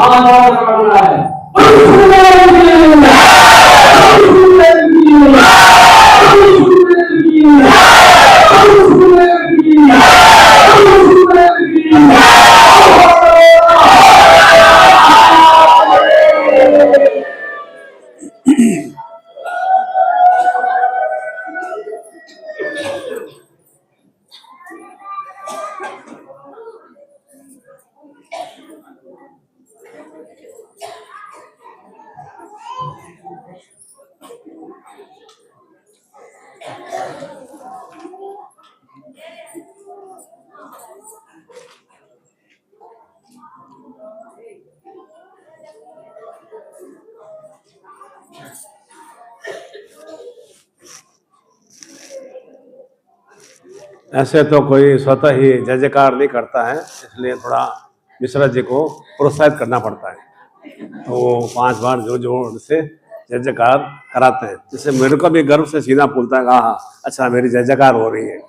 आवाज करना है। ऐसे तो कोई स्वतः ही जय जयकार नहीं करता है, इसलिए थोड़ा मिश्रा जी को प्रोत्साहित करना पड़ता है। तो वो 5 बार जोर जोर से जय जयकार कराते हैं, जिससे मेरे को भी गर्व से सीना फूलता है। हाँ, अच्छा मेरी जय जयकार हो रही है।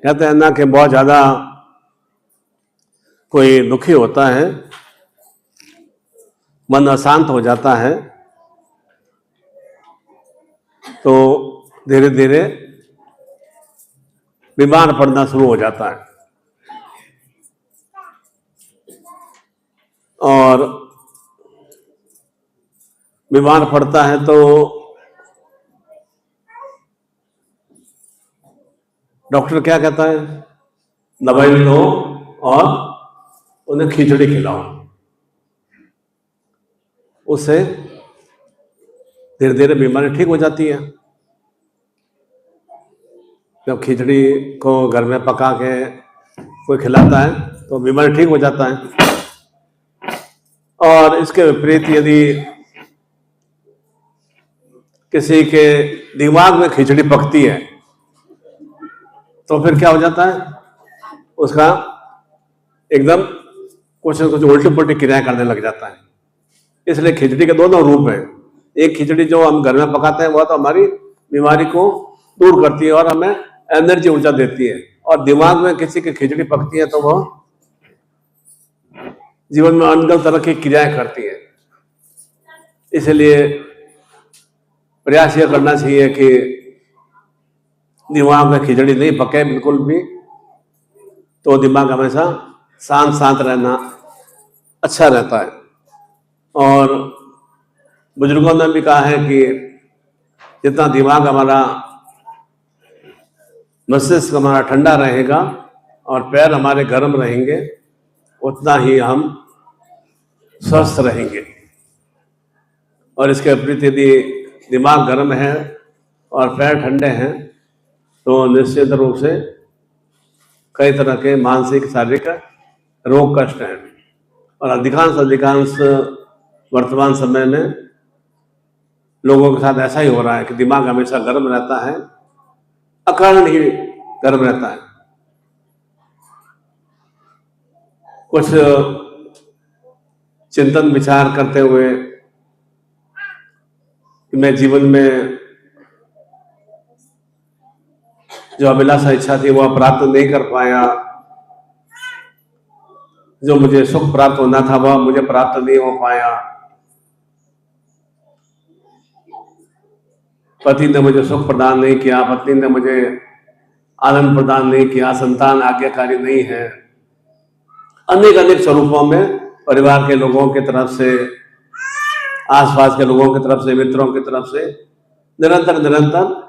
कहते हैं ना कि बहुत ज्यादा कोई दुखी होता है, मन अशांत हो जाता है, तो धीरे धीरे बीमार पड़ना शुरू हो जाता है। और बीमार पड़ता है तो डॉक्टर क्या कहता है, दवाई लो और उन्हें खिचड़ी खिलाओ, उससे धीरे धीरे बीमारी ठीक हो जाती है। जब खिचड़ी को घर में पका के कोई खिलाता है तो बीमारी ठीक हो जाता है। और इसके विपरीत यदि किसी के दिमाग में खिचड़ी पकती है तो फिर क्या हो जाता है, उसका एकदम कुछ न कुछ उल्टी पुल्टी क्रियाएं करने लग जाता है। इसलिए खिचड़ी के दोनों रूप हैं। एक खिचड़ी जो हम घर में पकाते हैं वह तो हमारी बीमारी को दूर करती है और हमें एनर्जी ऊर्जा देती है, और दिमाग में किसी की खिचड़ी पकती है तो वह जीवन में अनगढ़ तरह की क्रियाएं करती है। इसलिए प्रयास यह करना चाहिए कि दिमाग में खिचड़ी नहीं पके बिल्कुल भी, तो दिमाग हमेशा शांत शांत रहना अच्छा रहता है। और बुजुर्गों ने भी कहा है कि जितना दिमाग हमारा, मस्तिष्क हमारा ठंडा रहेगा और पैर हमारे गर्म रहेंगे, उतना ही हम स्वस्थ रहेंगे। और इसके विपरीत यदि दिमाग गर्म है और पैर ठंडे हैं तो निश्चित रूप से कई तरह के मानसिक शारीरिक रोग कष्ट हैं। और अधिकांश वर्तमान समय में लोगों के साथ ऐसा ही हो रहा है कि दिमाग हमेशा गर्म रहता है, अकारण ही गर्म रहता है। कुछ चिंतन विचार करते हुए कि मैं जीवन में जो अभिलाषा इच्छा थी वह प्राप्त नहीं कर पाया, जो मुझे सुख प्राप्त होना था वह मुझे प्राप्त नहीं हो पाया, पति ने मुझे सुख प्रदान नहीं किया, पत्नी ने मुझे आनंद प्रदान नहीं किया, संतान आज्ञाकारी नहीं है। अनेक अनेक स्वरूपों में परिवार के लोगों की तरफ से, आसपास के लोगों की तरफ से, मित्रों की तरफ से निरंतर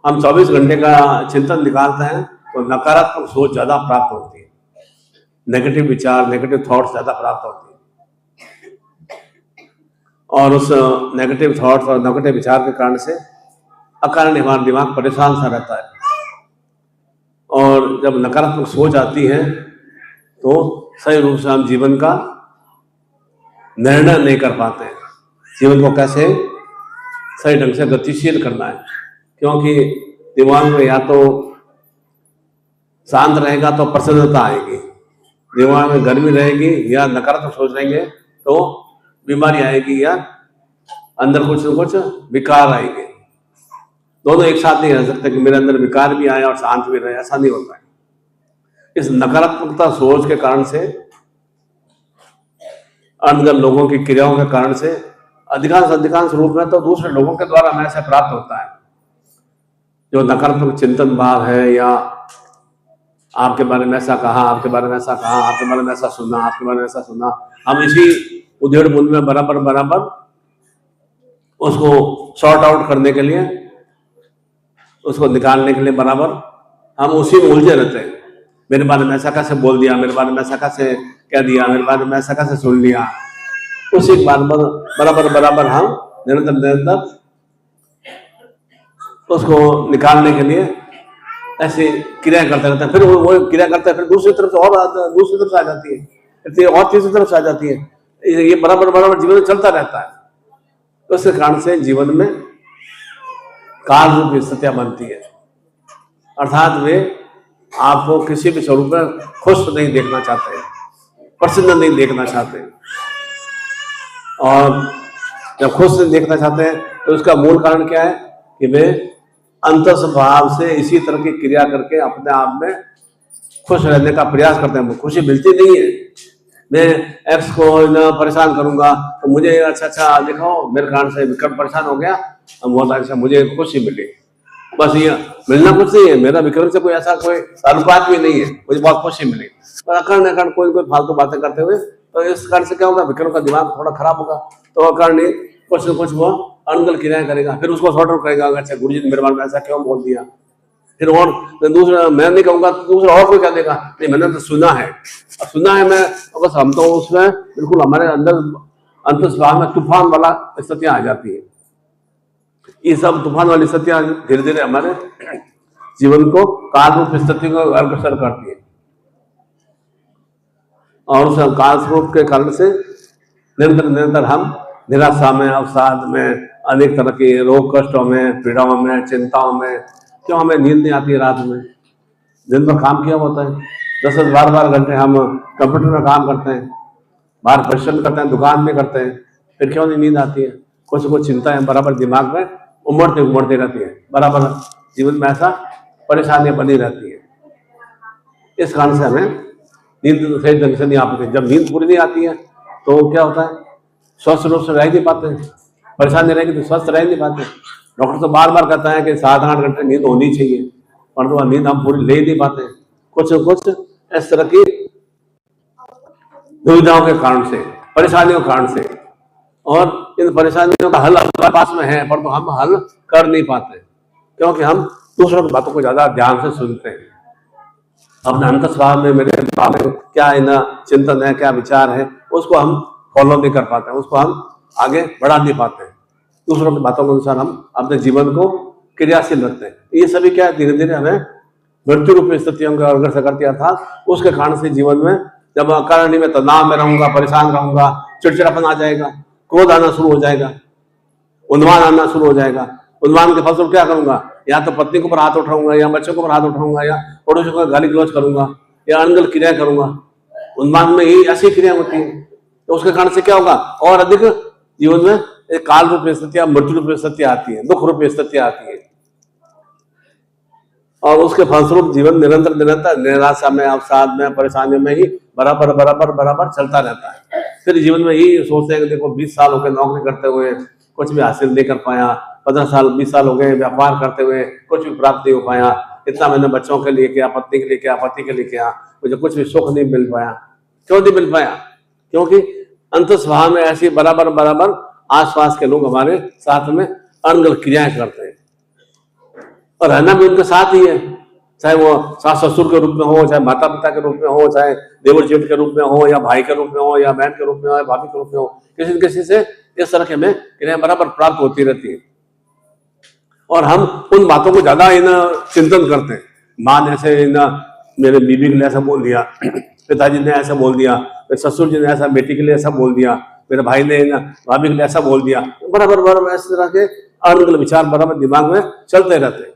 हम 24 घंटे का चिंतन निकालते हैं तो नकारात्मक सोच ज्यादा प्राप्त होती है, नेगेटिव विचार, नेगेटिव थॉट्स ज्यादा प्राप्त होती है। और उस नेगेटिव थॉट्स और नेगेटिव विचार के कारण से अकारण हमारा दिमाग परेशान सा रहता है। और जब नकारात्मक सोच आती है तो सही रूप से हम जीवन का निर्णय नहीं कर पाते हैं, जीवन को कैसे सही ढंग से गतिशील करना है। क्योंकि दिमाग में या तो शांत रहेगा तो प्रसन्नता आएगी, दिमाग में गर्मी रहेगी या नकारात्मक सोच रहेंगे तो बीमारी आएगी या अंदर कुछ न कुछ विकार आएंगे। दोनों एक साथ नहीं रह सकते कि मेरे अंदर विकार भी आए और शांत भी रहे, ऐसा नहीं होता है। इस नकारात्मकता सोच के कारण से, अनगढ़ लोगों की क्रियाओं के कारण से अधिकांश रूप में तो दूसरे लोगों के द्वारा हमें ऐसा प्राप्त होता है। जो नकारात्मक चिंतन भाव है या आपके बारे में ऐसा कहा, आपके बारे में ऐसा कहा, आपके बारे में ऐसा सुना, आपके बारे में ऐसा सुना, हम इसी उधेड़ बुन में बराबर उसको सॉर्ट आउट करने के लिए, उसको निकालने के लिए बराबर हम उसी में उलझे रहते हैं। मेरे बारे में ऐसा कैसे बोल दिया, मेरे बारे में ऐसा कैसे कह दिया, मेरे बारे में ऐसा कैसे सुन लिया, उसी बराबर हम निरंतर उसको निकालने के लिए ऐसे क्रिया करते रहते हैं। फिर वो क्रिया करता है, फिर दूसरी तरफ से दूसरी तरफ से आ जाती है, फिर और तीसरी तरफ से आ जाती है। ये बराबर जीवन में चलता रहता है। तो इस कारण से जीवन में काल रूप स्थितियां बनती है, अर्थात वे आपको किसी भी स्वरूप में खुश नहीं देखना चाहते, प्रसन्न नहीं देखना चाहते। और जब खुश नहीं देखना चाहते हैं तो उसका मूल कारण क्या है कि वे अंतस्वभाव से इसी तरह की क्रिया करके अपने आप में खुश रहने का प्रयास करते हैं। खुशी मिलती नहीं है। मैं एक्स को न परेशान करूंगा तो मुझे अच्छा दिखाओ, मेरे कारण से विक्रम परेशान हो गया, बहुत अच्छा, मुझे खुशी मिली। बस ये मिलना कुछ नहीं है, मेरा विक्रम से कोई ऐसा कोई ताल्लुकात भी नहीं है, मुझे बहुत खुशी मिली। पर अकर्ण कोई फालतू बातें करते हुए, तो इस कारण से क्या होगा, विक्रम का दिमाग थोड़ा खराब होगा। तो अकर्ण कुछ न कुछ वो अनगल क्रियाएं करेगा, फिर उसको सॉर्ट आउट करेगा, अच्छा गुरु जी ने मेरे बारे में ऐसा क्यों बोल दिया। फिर और दूसरा मैं नहीं कहूंगा तो दूसरा और कोई क्या देगा, नहीं मैंने तो सुना है, अब सुना है मैं, बस हम तो उसमें बिल्कुल हमारे अंदर अंतस्वभाव में तूफान वाला स्थितियां आ जाती है। ये सब तूफान वाली स्थितियां धीरे धीरे हमारे जीवन को काल रूप स्थिति को अग्रसर करती है, और उस काल रूप के कारण से निरंतर हम निराशा में, अवसाद में, अनेक तरह के रोग कष्टों में, पीड़ाओं में, चिंताओं में, क्यों हमें नींद नहीं आती है रात में, दिन भर काम किया होता है, 10-12 घंटे हम कंप्यूटर में काम करते हैं, बाहर परिश्रम करते हैं, दुकान में करते हैं, फिर क्यों नहीं नींद आती है। कुछ चिंताएं बराबर दिमाग में उमड़ते रहती है, बराबर जीवन में ऐसा परेशानियां बनी रहती है। इस कारण से हमें नींद सही ढंग से नहीं आ पाती। जब नींद पूरी नहीं आती है तो क्या होता है, स्वस्थ रूप से रह नहीं पाते हैं, परेशानी रहेगी तो स्वस्थ रह नहीं पाते। डॉक्टर तो बार कहता है कि 7-8 घंटे नींद होनी चाहिए, परंतु नींद हम पूरी ले नहीं पाते। कुछ इस तरह की दुविधाओं के कारण से, परेशानियों के कारण से, और इन परेशानियों का हल हमारे पास में है परंतु हम हल कर नहीं पाते, क्योंकि हम दूसरों की बातों को ज्यादा ध्यान से सुनते हैं। अपने अंतस्वभाव में मेरे बाप में क्या चिंतन है, क्या विचार है, उसको हम फॉलो नहीं कर पाते, उसको हम आगे बढ़ा नहीं पाते। दूसरों की बातों के अनुसार हम अपने जीवन को क्रियाशील रखते हैं। ये सभी क्या धीरे धीरे हमें मृत्यु रूप स्थितियों का अग्रसर करती है, अर्थात उसके कारण से जीवन में जब अकारण में तनाव में रहूंगा, परेशान रहूंगा, चिड़चिड़ापन आ जाएगा, क्रोध आना शुरू हो जाएगा, उन्माद आना शुरू हो जाएगा। उन्माद के फलस्वरूप क्या करूंगा, या तो पत्नी के ऊपर हाथ उठाऊंगा, या बच्चों के ऊपर हाथ उठाऊंगा, या पड़ोसियों को गाली गलौज करूंगा, या अनगल क्रिया करूंगा। उन्माद में ही ऐसी क्रिया होती है, तो उसके कारण से क्या होगा, और अधिक जीवन में एक काल रूप स्थितियां, मृत्यु रूप स्थितियां आती है, दुख रूप स्थितियां आती है, और उसके फलस्वरूप जीवन निरंतर निराशा में, अवसाद में, परेशानियों में ही बराबर चलता रहता है। फिर जीवन में यही सोचते हैं कि देखो 20 साल हो गए नौकरी करते हुए, कुछ भी हासिल नहीं कर पाया, 15-20 साल हो गए व्यापार करते हुए, कुछ भी प्राप्त नहीं हो पाया, इतना मैंने बच्चों के लिए किया, पत्नी के लिए किया, पति के लिए किया, मुझे कुछ भी सुख नहीं मिल पाया। क्यों नहीं मिल पाया, क्योंकि अंतस्वभाव में ऐसी बराबर आसपास के लोग हमारे साथ में अनगल क्रियाएं करते हैं, और रहना भी उनके साथ ही है, चाहे वो सास ससुर के रूप में हो, चाहे माता पिता के रूप में हो, चाहे देवर जेठ के रूप में हो, या भाई के रूप में हो, या बहन के रूप में हो, या भाभी के रूप में हो, किसी न किसी से इस तरह के हमें क्रियाएं बराबर प्राप्त होती रहती है। और हम उन बातों को ज्यादा चिंतन करते हैं। माँ ने ऐसे मेरे बीबी के लिए ऐसा बोल दिया, पिताजी ने ऐसा बोल दिया, ससुर जी ने ऐसा बेटी के लिए ऐसा बोल दिया, मेरे भाई ने भाभी के लिए ऐसा बोल दिया, बराबर इस तरह के अनगल विचार बराबर दिमाग में चलते रहते हैं।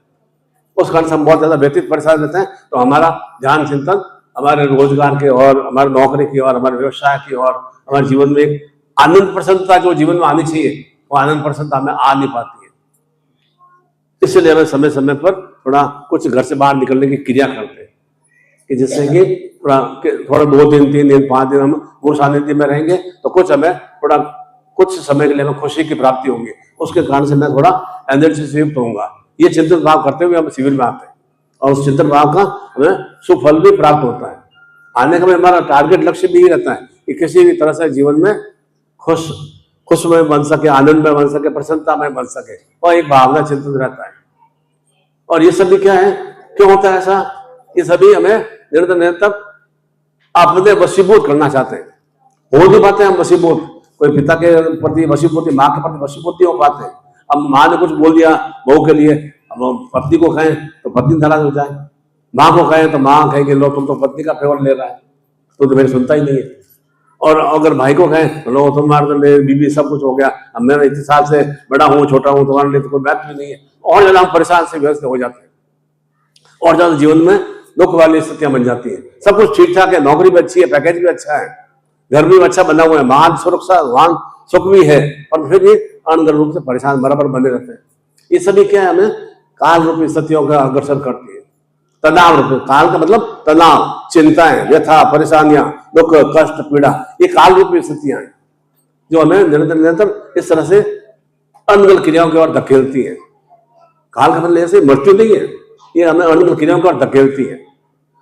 उस कारण से हम बहुत ज्यादा व्यतीत परेशान रहते हैं, तो हमारा ध्यान चिंतन हमारे रोजगार की और, हमारे नौकरी की और, हमारे व्यवसाय की और, हमारे जीवन में एक आनंद प्रसन्नता जो जीवन में आनी चाहिए, वो आनंद प्रसन्नता हमें आ नहीं पाती है। इसलिए हमें समय समय पर थोड़ा कुछ घर से बाहर निकलने की क्रिया करते हैं कि जिससे कि थोड़ा 2 दिन 3 दिन 5 दिन हम गुरु सानिध्य में रहेंगे तो कुछ हमें थोड़ा कुछ समय के लिए हमें खुशी की प्राप्ति होगी, उसके कारण से मैं थोड़ा एनर्जी से युक्त होऊंगा। ये चिंतन भाव करते हुए हम शिविर में आते हैं और उस चिंतन भाव का हमें सुफल भी प्राप्त होता है। आने का हमारा टारगेट लक्ष्य भी रहता है कि किसी भी तरह से जीवन में खुश में बन सके, आनंद में बन सके, प्रसन्नता में बन सके, और एक भावना चिंतन रहता है। और ये सभी क्या है, क्यों होता है ऐसा? ये सभी हमें निरंतर निरंतर अपने वशीभूत करना चाहते हैं। हो नहीं पाते हम वशीभूत, कोई पिता के प्रति वशीभूत, माँ के प्रति वशीभूत नहीं हो पाते। अब माँ ने कुछ बोल दिया बहू के लिए, अब पत्नी को कहें तो पत्नी नाराज हो जाए, माँ को कहें तो माँ कहेंगे लो तुम तो पत्नी का फेवर ले रहा है, तो मेरी सुनता ही नहीं है। और अगर भाई को कहें तो लो तुम्हारे तो मेरी बीबी सब कुछ हो गया, अब मैं इतने साल से बड़ा हूँ छोटा हूँ, तुम्हारे लिए तो कोई बात भी नहीं है। और ज्यादा हम परेशान से व्यस्त हो जाते हैं और ज्यादा जीवन में दुख वाली स्थितियां बन जाती है। सब कुछ ठीक ठाक है, नौकरी भी अच्छी है, पैकेज भी अच्छा है, घर भी अच्छा बना हुआ है, महान सुरक्षा महान सुख भी है, और फिर भी अनगर रूप से परेशान बराबर बने रहते हैं। ये सभी क्या है, हमें काल रूपी स्थितियों का अग्रसर करती है। तनाव रूप, काल का मतलब तनाव, चिंताएं, व्यथा, परेशानियां, दुख, कष्ट, पीड़ा, ये काल रूपी स्थितियां हैं जो हमें निरंतर निरंतर इस तरह से अनगल क्रियाओं की ओर धकेलती है। काल का मतलब ऐसे मृत्यु नहीं है, ये हमें अनगल क्रियाओं की ओर धकेलती है।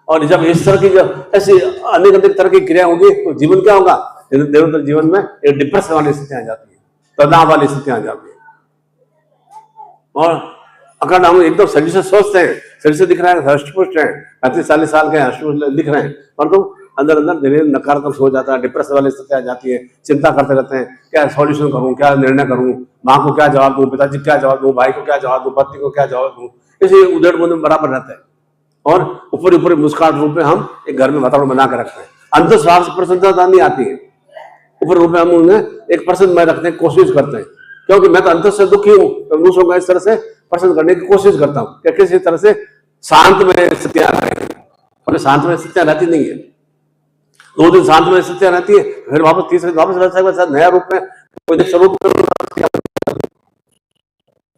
और जब इस तरह की जब ऐसी अनेक अनेक तरह की क्रिया होगी तो जीवन क्या होगा, निरंतर जीवन में एक डिप्रेशन वाली स्थितियां आ जाती है, तनाव वाली स्थितियां आ जाती है। और अगर हम एकदम शरीर से स्वस्थ हैं, शरीर से दिख रहा है हष्टपुष्ट है, 35-40 साल के हष्टपुष्ट दिख रहे हैं, परंतु अंदर अंदर धीरे नकारात्मक हो जाता है, डिप्रेशन वाली स्थिति आ जाती है, चिंता करते रहते हैं क्या सॉल्यूशन करूं, क्या निर्णय करूं, माँ को क्या जवाब दूं, पिताजी क्या जवाब दूं, भाई को क्या जवाब दूं, पत्नी को क्या जवाब दूं, इसे उधेड़ बुन बराबर रहता है। और ऊपर ऊपर मुस्कुराहट रूप में हम एक घर में वातावरण बना कर रखते हैं, अंतर स्वार्थ से प्रसन्नता नहीं आती है, ऊपर रूप में हम उन्हें एक प्रसन्न में रखने की कोशिश करते हैं, क्योंकि मैं तो अंतर से दुखी हूँ, तो दूसरों को इस तरह से प्रसन्न करने की कोशिश करता हूँ कि किसी तरह से शांत में स्थितियां रहें, और शांत में स्थितियां रहती नहीं है। 2 दिन शांत में स्थितियां रहती है, फिर वापस तीसरे वापस रहता है नया रूप में, कोई स्वरूप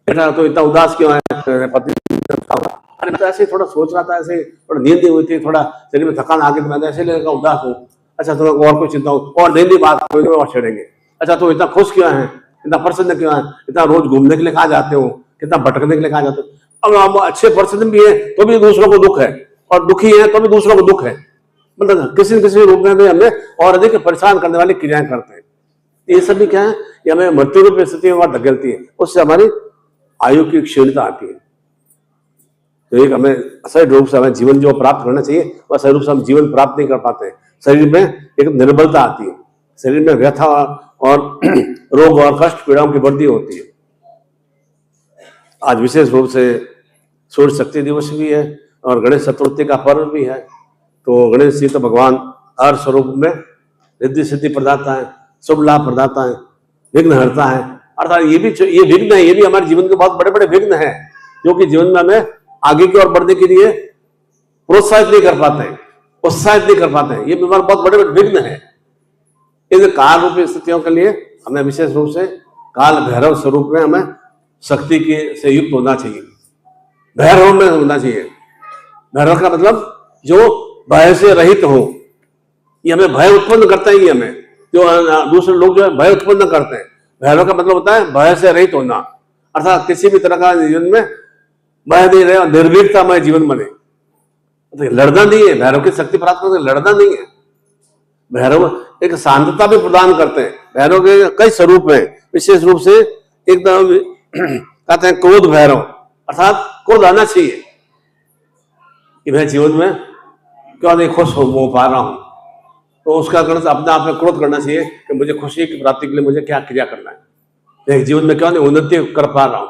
तो इतना उदास क्यों है, पति अरे मैं तो ऐसे थोड़ा सोच रहा था, ऐसे थोड़ा नींद हुई थी, थोड़ा शरीर में थकान आ गई, मैं ऐसे लगा उदास हूँ। अच्छा थोड़ा और कोई चिंता हो, और नींद बात कोई और छेड़ेंगे, अच्छा तो इतना खुश क्यों है, इतना प्रसन्न क्यों है, इतना रोज घूमने के लिए कहाँ जाते हो, कितना भटकने के लिए कहाँ जाते हो। अब हम अच्छे प्रसन्न भी है तो भी दूसरों को दुख है, और दुखी है तो भी दूसरों को दुख है, मतलब किसी न किसी रूप में भी हमें और अधिक परेशान करने वाली क्रियाएं करते हैं। ये सभी क्या है, ये हमें मृत्यु रूप स्थिति में धकेलती है, उससे हमारी आयु की क्षीणता आती है। तो एक हमें सही रूप से हमें जीवन जो प्राप्त करना चाहिए वह सही रूप से हम जीवन प्राप्त नहीं कर पाते, शरीर में एक निर्बलता आती है, शरीर में व्यथा और रोग और कष्ट पीड़ाओं की वृद्धि होती है। आज विशेष रूप से सूर्य शक्ति दिवस भी है और गणेश चतुर्थी का पर्व भी है, तो गणेश जी तो भगवान हर स्वरूप में रिद्धि सिद्धि प्रदाता है, शुभ लाभ प्रदाता है, विघ्न हरता है। अर्थात ये विघ्न है, ये भी हमारे जीवन के बहुत बड़े बड़े विघ्न है, जो कि जीवन में हमें आगे की ओर बढ़ने के लिए प्रोत्साहित नहीं कर पाते हैं, उत्साहित नहीं कर पाते हैं, ये हमारे बहुत बड़े बड़े विघ्न है। इन काल रूपी स्थितियों के लिए हमें विशेष रूप से काल भैरव स्वरूप में हमें शक्ति के से युक्त होना चाहिए, भैरव में होना चाहिए। भैरव का मतलब जो भय से रहित हो, ये हमें भय उत्पन्न करता ही, हमें जो दूसरे लोग जो है भय उत्पन्न करते हैं। भैरव का मतलब होता है भय से रहित होना, अर्थात किसी भी तरह का जीवन में भय नहीं रहे और निर्भीकता में जीवन बने। तो लड़ना नहीं है, भैरव की शक्ति प्राप्त करके लड़ना नहीं है। भैरव एक शांतता भी प्रदान करते हैं। भैरव के कई स्वरूप हैं, विशेष रूप से एकदम कहते हैं क्रोध भैरव, अर्थात क्रोध आना चाहिए कि मैं जीवन में क्यों नहीं खुश हो पा रहा हूं, तो उसका कारण अपने आप में क्रोध करना चाहिए कि मुझे खुशी की प्राप्ति के लिए मुझे क्या क्रिया करना है, मैं जीवन में क्यों नहीं उन्नति कर पा रहा हूं।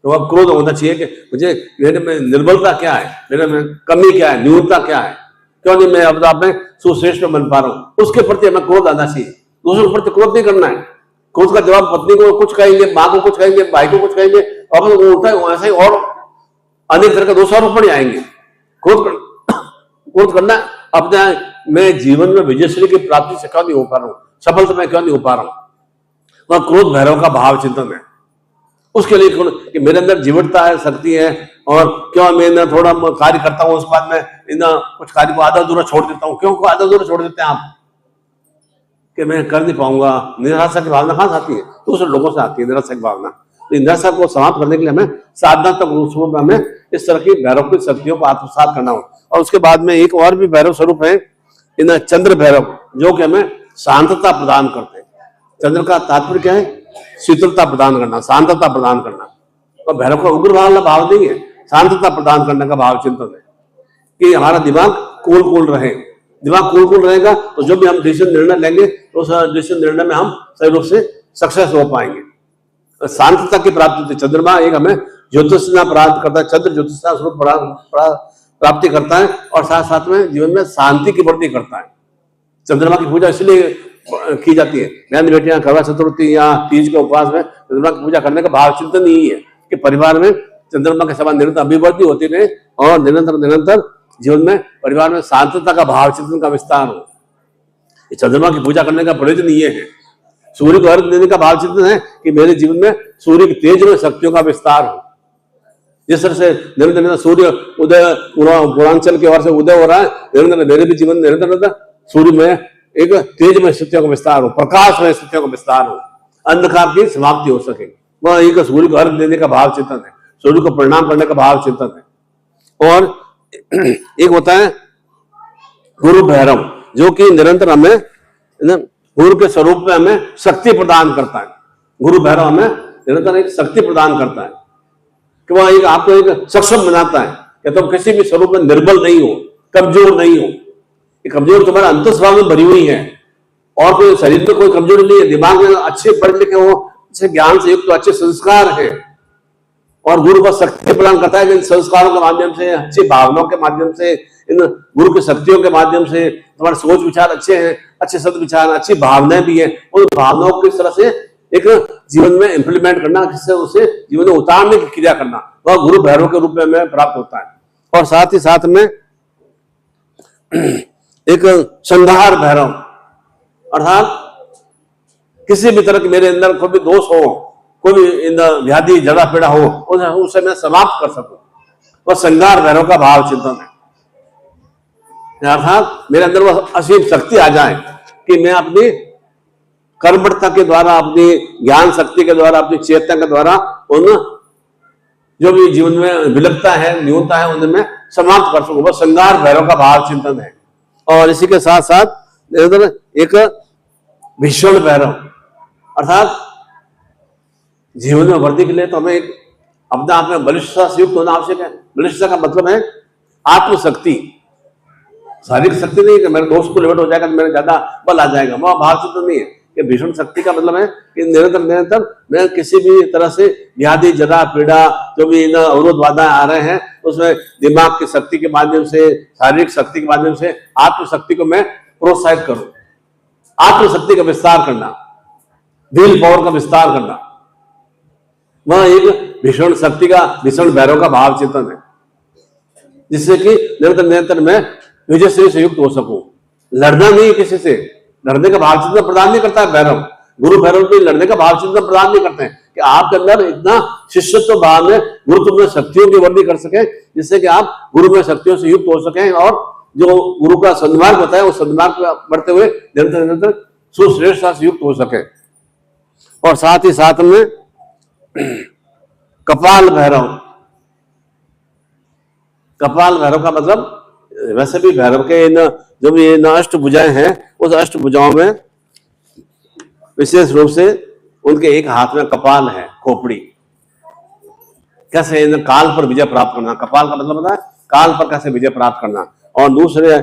तो अब क्रोध होना चाहिए कि मुझे मेरे में निर्बलता क्या है, मेरे में कमी क्या है, न्यूनता क्या है, क्यों नहीं मैं अपने आप में सुश्रेष्ठ बन पा रहा हूँ, उसके प्रति हमें क्रोध आना चाहिए। दूसरों के प्रति क्रोध नहीं करना है। क्रोध का जवाब पत्नी को कुछ कहेंगे, माँ को कुछ कहेंगे, भाई को कुछ कहेंगे, और उठा है वैसे ही और अनेक तरह के दोषारोपण आएंगे। क्रोध करना अपने मैं जीवन में विजयश्री की प्राप्ति से क्यों नहीं हो पा रहा हूँ, सफल तो मैं क्यों नहीं हो पा रहा हूँ। वह क्रोध भैरव का भाव चिंतन है। उसके लिए कि मेरे अंदर जीवटता है, शक्ति है, और क्यों मैं ना थोड़ा कार्य करता हूँ, उसके बाद में कुछ कार्य को आधा अधूरा छोड़ देता हूँ। क्यों आधा अधूरा छोड़ देते हैं आप? कि मैं कर नहीं पाऊंगा। निराशा की भावना कहाँ से आती है? दूसरे लोगों से आती है निराशा की भावना। तो निराशा को समाप्त करने के लिए हमें साधनात्मक रूप में हमें इस तरह की भैरव की शक्तियों को आत्मसात करना हो। और उसके बाद में एक और भी भैरव स्वरूप है इन चंद्र भैरव, जो कि हमें शांतता प्रदान करते हैं। चंद्र का तात्पर्य क्या है? शीतलता प्रदान करना, शांतता प्रदान करना। तो भैरव का उग्र वाला भाव नहीं है, शांतता प्रदान करने का भाव चिंतन है कि हमारा दिमाग कूल रहे। दिमाग कूल रहेगा तो जो भी हम डिसीजन निर्णय लेंगे तो उस डिसीजन निर्णय में हम सही रूप से सक्सेस हो पाएंगे। शांतता की प्राप्ति, चंद्रमा एक हमें ज्योतिषना प्राप्त करता है। चंद्र ज्योतिषना स्वरूप प्राप्ति करता है और साथ साथ में जीवन में शांति की वृद्धि करता है। चंद्रमा की पूजा इसलिए की जाती है, बहन बेटियां करवा चतुर्थी या तीज के उपवास में चंद्रमा की पूजा करने का भाव चिंतन यही है कि परिवार में चंद्रमा के समान निरंतर अभिवृद्धि होती रहे और निरंतर जीवन में परिवार में शांतता का भाव चिंतन का विस्तार हो। चंद्रमा की पूजा करने का प्रयोजन ये है। सूर्य को अर्घ देने का भाव चिंतन है कि मेरे जीवन में सूर्य की तेज में शक्तियों का विस्तार हो। जिस तरह से निरंतर सूर्य उदय पूर्वांचल की ओर से उदय हो रहा है, निरंतर मेरे भी जीवन निरंतर सूर्य में एक तेज में शक्तियों का विस्तार हो, प्रकाश में शक्तियों का विस्तार हो, अंधकार की समाप्ति हो सके। वह एक सूर्य को अर्घ देने का भाव चिंतन है, सूर्य को प्रणाम करने का भाव चिंतन है। और एक होता है गुरु भैरव, जो कि निरंतर हमें गुरु के स्वरूप में हमें शक्ति प्रदान करता है। गुरु भैरव हमें निरंतर एक शक्ति प्रदान करता है कि वह एक आपको एक सक्षम बनाता है कि तुम किसी भी स्वरूप में निर्बल नहीं हो, कमजोर नहीं हो। कमजोर तुम्हारा अंतस्वभाव में भरी हुई है और कोई शरीर में कोई कमजोरी नहीं है। दिमाग में अच्छे पढ़ लिखे हो, अच्छे ज्ञान से युक्त तो अच्छे संस्कार है और गुरु का शक्ति प्रदान करता है कि इन संस्कारों के माध्यम से, अच्छी भावनाओं के माध्यम से, इन गुरु की शक्तियों के माध्यम से तुम्हारे सोच विचार अच्छे हैं, अच्छे सद्विचार, अच्छी भावनाएं भी है। उन भावनाओं को किस तरह से एक जीवन में इंप्लीमेंट करना, किससे उसे जीवन में उतारने की क्रिया करना, वह गुरु भैरव के रूप में हमें प्राप्त होता है। और साथ ही साथ में एक संहार भैरव, अर्थात किसी भी तरह के मेरे अंदर कोई भी दोष हो, कोई भी व्याधि जड़ा पीड़ा हो, उसे मैं समाप्त कर सकूं, वह संहार भैरव का भाव चिंतन है। अर्थात मेरे अंदर वह असीम शक्ति आ जाए कि मैं अपनी कर्मठता के द्वारा, अपनी ज्ञान शक्ति के द्वारा, अपनी चेतना के द्वारा उन जो भी जीवन में विलक्षणता है, न्यूनता है, उनमें समाप्त कर सकूं। वह संहार भैरव का भाव चिंतन है। और इसी के साथ साथ एक भीषण भैरव, अर्थात जीवन में वृद्धि के लिए तो हमें एक अपने आप में बलिष्ठता से युक्त होना आवश्यक है। बलिष्ठता का मतलब है आत्मशक्ति, शारीरिक शक्ति नहीं कि मेरे दोस्त को लिमिट हो जाएगा तो मेरे ज्यादा बल आ जाएगा, वह भाव चिंतन नहीं है। कि भीषण शक्ति का मतलब है कि निरंतर मैं किसी भी तरह से व्याधि जरा पीड़ा जो भी अवरोध बाधाएं आ रहे हैं, उसमें दिमाग की शक्ति के माध्यम से, शारीरिक शक्ति के माध्यम से आत्मशक्ति को मैं प्रोत्साहित करूं। आत्मशक्ति का विस्तार करना, विल पावर का विस्तार करना, वह एक भीषण शक्ति का, भीषण भैरव का भाव चिंतन है, जिससे कि निरंतर मैं विजयश्री से युक्त हो सकूं। लड़ना नहीं किसी से, लड़ने का भाव चिंतन प्रदान नहीं करता है भैरव। गुरु भैरव भी लड़ने का भाव चिंतन प्रदान नहीं करते हैं कि आपके अंदर इतना शिष्यत्व भाव में गुरु तुम्हें शक्तियों की वृद्धि कर सके, जिससे कि आप गुरु में शक्तियों से युक्त हो सके और जो गुरु का सन्मार्ग बताया उस सन्मार्ग पर बढ़ते हुए निरंतर सुश्रेष्ठता से युक्त हो सके। और साथ ही साथ में कपाल भैरव। कपाल भैरव का मतलब वैसे भी भैरव के जो भी अष्टभुजाएं हैं, उस अष्टभुजाओं में विशेष रूप से उनके एक हाथ में कपाल है, खोपड़ी। कैसे काल पर विजय प्राप्त करना, कपाल का मतलब होता है काल पर कैसे विजय प्राप्त करना। और दूसरे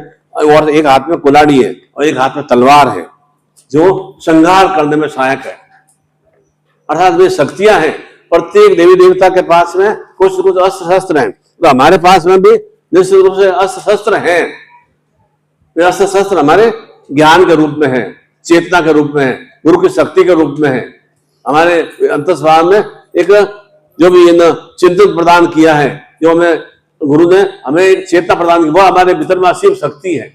और एक हाथ में कुल्हाड़ी है और एक हाथ में तलवार है, जो संहार करने में सहायक है। अर्थात वे शक्तियां हैं। प्रत्येक देवी देवता के पास में कुछ न कुछ अस्त्र शस्त्र हैं, तो हमारे पास में भी निश्चित रूप से अस्त्र शस्त्र हैं। वे अस्त्र शस्त्र हमारे ज्ञान के रूप में है, चेतना के रूप में है, गुरु की शक्ति के रूप में है। हमारे अंतस्वभाव में एक जो भी चिंतन प्रदान किया है, जो हमें गुरु ने हमें एक चेतना प्रदान की, वो हमारे भीतर में असीम शक्ति है।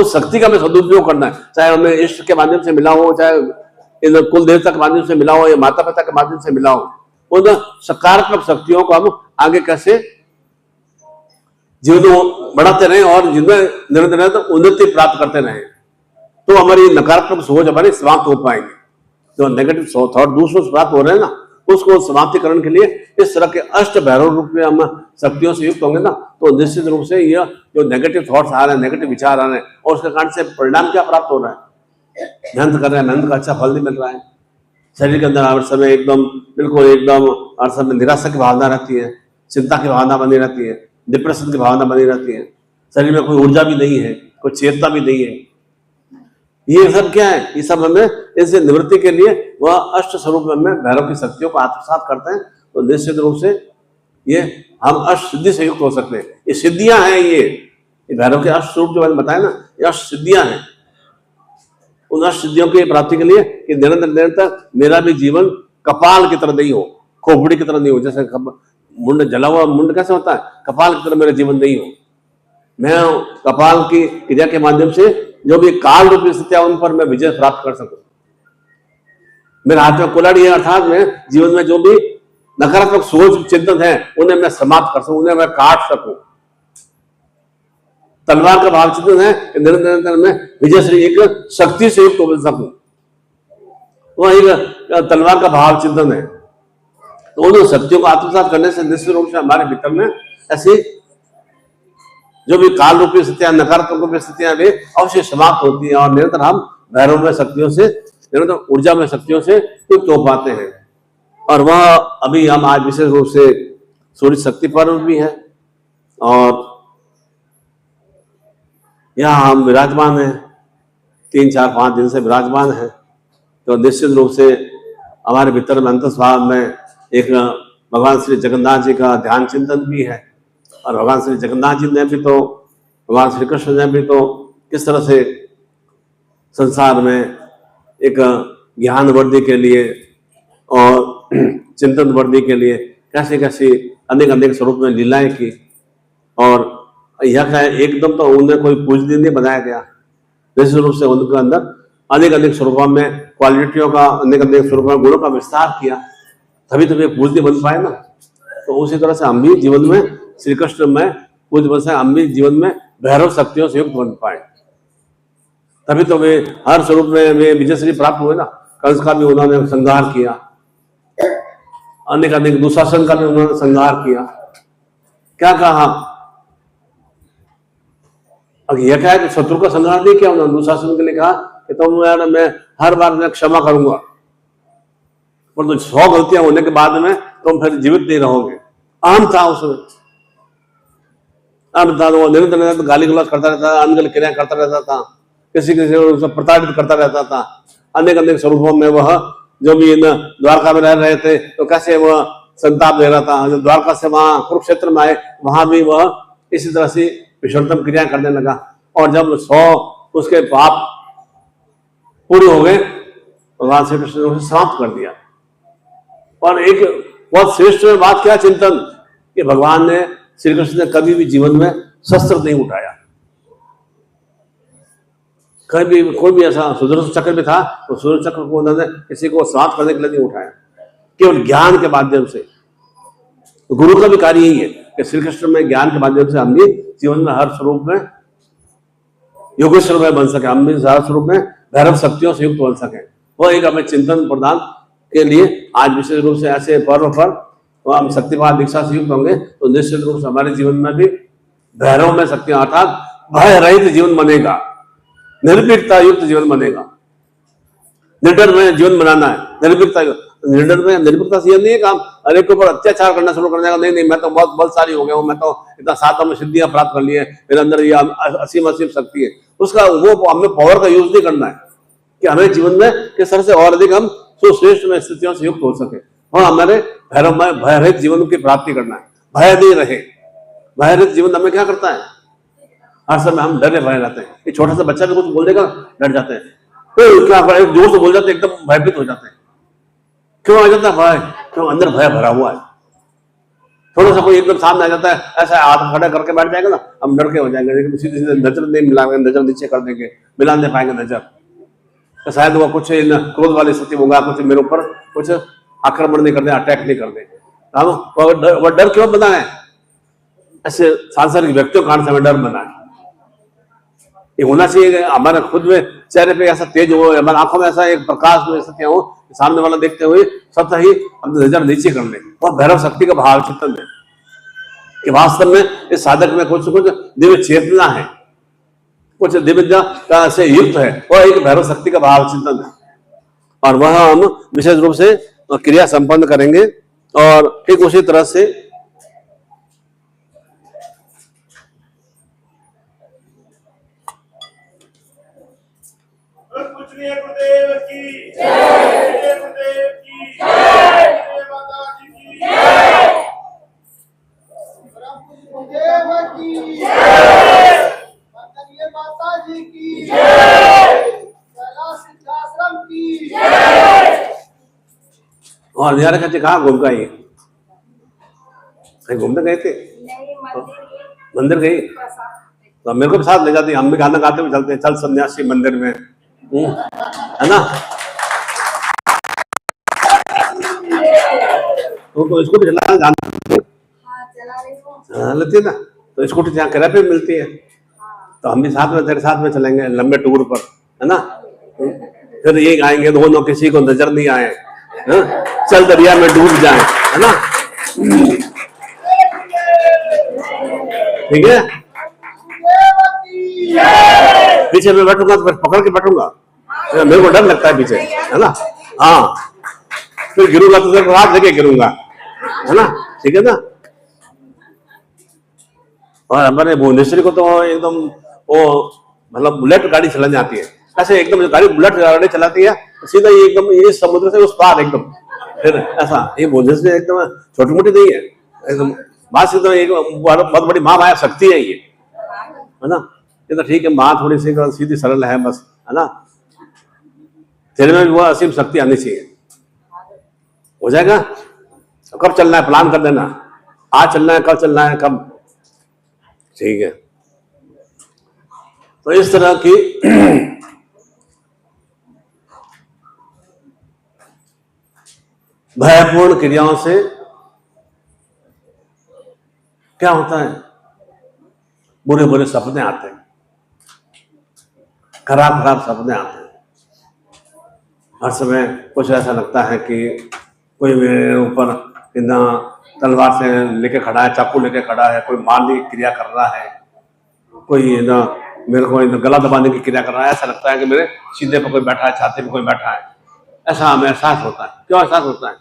उस शक्ति का हमें सदुपयोग करना है, चाहे हमें इष्ट के माध्यम से मिला हो, चाहे इन कुल देवता के माध्यम से मिला हो, या माता पिता के माध्यम से मिला हो। उन सकारात्मक शक्तियों को हम आगे कैसे जीवन में बढ़ाते रहे और जिनमें निरंतर उन्नति प्राप्त करते रहे, तो हमारी नकारात्मक सोच हमारी समाप्त हो पाएंगे। जो नेगेटिव थॉट दूसरों से प्राप्त हो रहे हैं ना, उसको समाप्तिकरण के लिए इस तरह के अष्ट भैरव रूप में हम शक्तियों से युक्त होंगे ना, तो निश्चित रूप से यह जो नेगेटिव थॉट्स आ रहे हैं, नेगेटिव विचार आ रहे हैं, और उसके कारण से परिणाम क्या प्राप्त हो रहा है, मेहनत कर रहे हैं, मेहनत का अच्छा फल नहीं मिल रहा है, शरीर के अंदर हर समय एकदम बिल्कुल एकदम हर समय निराशा की भावना रहती है, चिंता की भावना बनी रहती है, डिप्रेशन की भावना बनी रहती है, शरीर में कोई ऊर्जा भी नहीं है, कोई चेतना भी नहीं है। ये सब क्या है? ये सब हमें इससे निवृत्ति के लिए वह अष्ट स्वरूप में हमें भैरव की शक्तियों को आत्मसात करते हैं, तो निश्चित रूप से ये हम अष्ट सिद्धि से युक्त हो सकते हैं। ये सिद्धियां हैं, ये भैरव के अष्ट स्वरूप जो मैंने बताया ना, ये अष्ट सिद्धियां हैं। उन अष्ट सिद्धियों की प्राप्ति के लिए कि निरंतर निरंतर मेरा भी जीवन कपाल की तरह नहीं हो, खोपड़ी की तरह नहीं हो। जैसे मुंड जला हुआ मुंड कैसे होता है, कपाल की तरह मेरा जीवन नहीं हो। मैं कपाल की क्रिया के माध्यम से जो भी काल रूपी स्थितियां उन पर मैं विजय प्राप्त कर सकूं। मेरे हाथ में कुल्हाड़ी है, अर्थात मैं जीवन में जो भी नकारात्मक सोच चिंतन है उन्हें मैं समाप्त कर सकूं, उन्हें मैं काट सकूं। तलवार का भाव चिंतन है कि निरंतर निरंतर मैं विजयश्री एक शक्ति से युक्त हो सकूं, वह एक तलवार का भाव चिंतन है। तो उन शक्तियों को आत्मसात करने से निश्चित रूप से हमारे भीतर में ऐसी जो भी काल रूपी स्थितियां, नकारात्मक रूपी स्थितियां वे अवश्य समाप्त होती हैं और निरंतर हम भैरव में शक्तियों से, निरंतर ऊर्जा में शक्तियों से युक्त हो पाते हैं। और वह अभी हम आज विशेष रूप से सूर्य शक्ति पर्व भी है और यहाँ हम विराजमान हैं, 3, 4, 5 दिन से विराजमान है। तो निश्चित रूप से हमारे भीतर में अंतस्भाव में एक भगवान श्री जगन्नाथ जी का ध्यान चिंतन भी है। और भगवान श्री जगन्नाथ जी ने भी तो, भगवान श्री कृष्ण ने भी तो किस तरह से संसार में एक ज्ञान वृद्धि के लिए और चिंतन वृद्धि के लिए कैसे कैसे अनेक अनेक स्वरूप में लीलाएं की। और यह है एकदम तो उन्हें कोई पूजनीय नहीं बनाया गया, निश्चित रूप से उनके अंदर अनेक अनेक स्वरूपों में क्वालिटियों का, अनेक अनेक स्वरूपों में गुणों का विस्तार किया, तभी तो वे पूजनीय बन पाए ना। तो उसी तरह से हम भी जीवन में श्री कृष्ण में पूज्य बन से हम भी जीवन में भैरव शक्तियों से युक्त बन पाए, तभी तो वे हर स्वरूप में वे विजयश्री प्राप्त हुए ना। कंस का भी उन्होंने संहार किया, अनेक अनेक दुशासन का भी उन्होंने संहार किया। क्या कहा? अब यह क्या है कि शत्रु का संहार नहीं किया उन्होंने, दुशासन के लिए कहा कि तुम यार मैं हर बार मैं क्षमा करूंगा, पर तो 100 गलतियां होने के बाद में तुम फिर जीवित नहीं रहोगे। अहम था उसमें, वो निरंतर निरंतर गाली गलौज करता रहता था, अनगल क्रिया करता रहता था, किसी किसी को प्रताड़ित करता रहता था। अनेक अनेक स्वरूपों में वह जो भी इन द्वारका में रह रहे थे तो कैसे वह संताप दे रहा था। जब द्वारका से वहां कुरुक्षेत्र में आए, वहां भी वह इसी तरह से विषमतम क्रिया करने लगा। और जब 100 उसके पाप पूरे हो गए, भगवान श्री कृष्ण ने उसे समाप्त कर दिया। और एक बहुत श्रेष्ठ बात क्या चिंतन कि भगवान ने, श्री कृष्ण ने कभी भी जीवन में शस्त्र नहीं उठाया। कभी कोई भी ऐसा सुदर्शन चक्र भी था तो सुदर्शन चक्र को उन्होंने किसी को समाप्त करने के लिए नहीं उठाया, केवल ज्ञान के माध्यम से। तो गुरु का भी कार्य यही है कि श्री कृष्ण में ज्ञान के माध्यम से हम भी जीवन में हर स्वरूप में योगेश्वर में बन सके, हम भी हर स्वरूप में भैरव शक्तियों से युक्त बन सके। वो एक हमें चिंतन प्रदान के लिए आज विशेष रूप से ऐसे पर्व पर हम शक्तिपात दीक्षा से युक्त होंगे तो निश्चित रूप से हमारे जीवन में भी भैरव में शक्ति, अर्थात भय रहित जीवन बनेगा, निर्भीकता युक्त जीवन बनेगा। निडर में जीवन बनाना है, निर्भीकता। निडर में निर्भीकता से यह नहीं है कि हम अरे के ऊपर अत्याचार करना शुरू कर देगा, नहीं मैं तो बहुत बलशाली हो गया हूँ, मैं तो इतना सातों में सिद्धियां प्राप्त कर ली है, मेरे अंदर ये असीम शक्ति है। उसका वो हमें पावर का यूज नहीं करना है कि हमें जीवन में किस तरह से और अधिक हम सुश्रेष्ठ में स्थितियों से युक्त हो सके। हाँ, हमारे भैरव में भयरहित जीवन की प्राप्ति करना है, भय नहीं रहे। भयरहित जीवन हमें क्या करता है, हर समय हम डरे भय रहते हैं। ये छोटा सा बच्चा भी कुछ बोल देगा डर जाते हैं, तो क्या जोर से बोल जाते हैं, एकदम भयभीत हो जाते हैं। क्यों आ जाता है भय? क्यों? अंदर भय भरा हुआ है। थोड़ा सा कोई एकदम सामने आ जाता है, ऐसा हाथ खड़ा करके बैठ जाएगा ना, हम डर के हो जाएंगे, लेकिन सीधे सीधे नजर नहीं मिलाएंगे, नजर नीचे कर देंगे, मिला नहीं पाएंगे नजर, तो शायद वो कुछ क्रोध वाली स्थिति होगा, कुछ मेरे ऊपर कुछ आक्रमण नहीं कर दे, अटैक नहीं कर दे। हम वो डर क्यों बना है? ऐसे सांसारिक व्यक्तियों कारण से हमें डर बना है। ये होना चाहिए हमारे खुद में चेहरे पे ऐसा तेज हो, हमारी आंखों में ऐसा एक प्रकाश में स्थितियां हो, सामने वाला देखते हुए स्वतः ही हम नजर नीचे कर ले। और भैरव शक्ति का भाव चिंतन है कि वास्तव में इस साधक में कुछ दिव्य चेतना है, कुछ दिव्य का से युक्त है, और एक भैरव शक्ति का भाव चिंतन है, और वह हम विशेष रूप से क्रिया संपन्न करेंगे। और ठीक उसी तरह से गुरुदेव की जय, गुरुदेव की जय, माता जी की जय, गुरुदेव की जय, माता जी की जय, कैलाश सिद्धाश्रम की जय। और निहार कहते कहाँ घूम गए? कहीं घूमने गए थे? मंदिर गई? तो मेरे को भी साथ ले जाती, हम भी गाना गाते हुए चलते हैं, चल सन्यासी मंदिर में, है ना? तो स्कूटी चलाना जानते लेती है ना, तो स्कूटी जहाँ किराए पे मिलती है, तो हम भी साथ में तेरे साथ में चलेंगे लंबे टूर पर, है ना? फिर ये गाएंगे, दोनों किसी को नजर नहीं आए, चल दरिया में डूब जाए, है ना? ठीक है, पीछे मैं बैठूंगा तो फिर पकड़ के बैठूंगा, मेरे को डर लगता है पीछे, है ना? हाँ, फिर गिरूंगा तो फिर रात लेके गिरूंगा, है ना? ठीक है ना? और हमारे भुवनेश्वरी को तो एकदम वो मतलब बुलेट गाड़ी चलानी आती है, ऐसे एकदम गाड़ी बुलेट गाड़ी चलाती है, सीधा ये एकदम ये समुद्र से उस पार एकदम, फिर ऐसा ये भुवनेश्वरी एकदम छोटी मोटी नहीं है, एकदम बात से तो एक बहुत बड़ी माँ माया शक्ति है ये, है ना? ये तो ठीक है, माँ थोड़ी सी सीधी सरल है बस, है ना? तेरे में भी वो असीम शक्ति आनी चाहिए। हो जाएगा? तो कब चलना है प्लान कर देना, आज चलना है, कब चलना है, कब? ठीक है। तो इस तरह की भयपूर्ण क्रियाओं से क्या होता है? बुरे बुरे सपने आते हैं, खराब खराब सपने आते हैं। हर समय कुछ ऐसा लगता है कि कोई मेरे ऊपर इतना तलवार से लेके खड़ा है, चाकू लेके खड़ा है, कोई मारने की क्रिया कर रहा है, कोई ना मेरे को गला दबाने की क्रिया कर रहा है। ऐसा लगता है कि मेरे सीधे पर कोई बैठा है, छाती पे कोई बैठा है, ऐसा हमें एहसास होता है। क्यों एहसास होता है?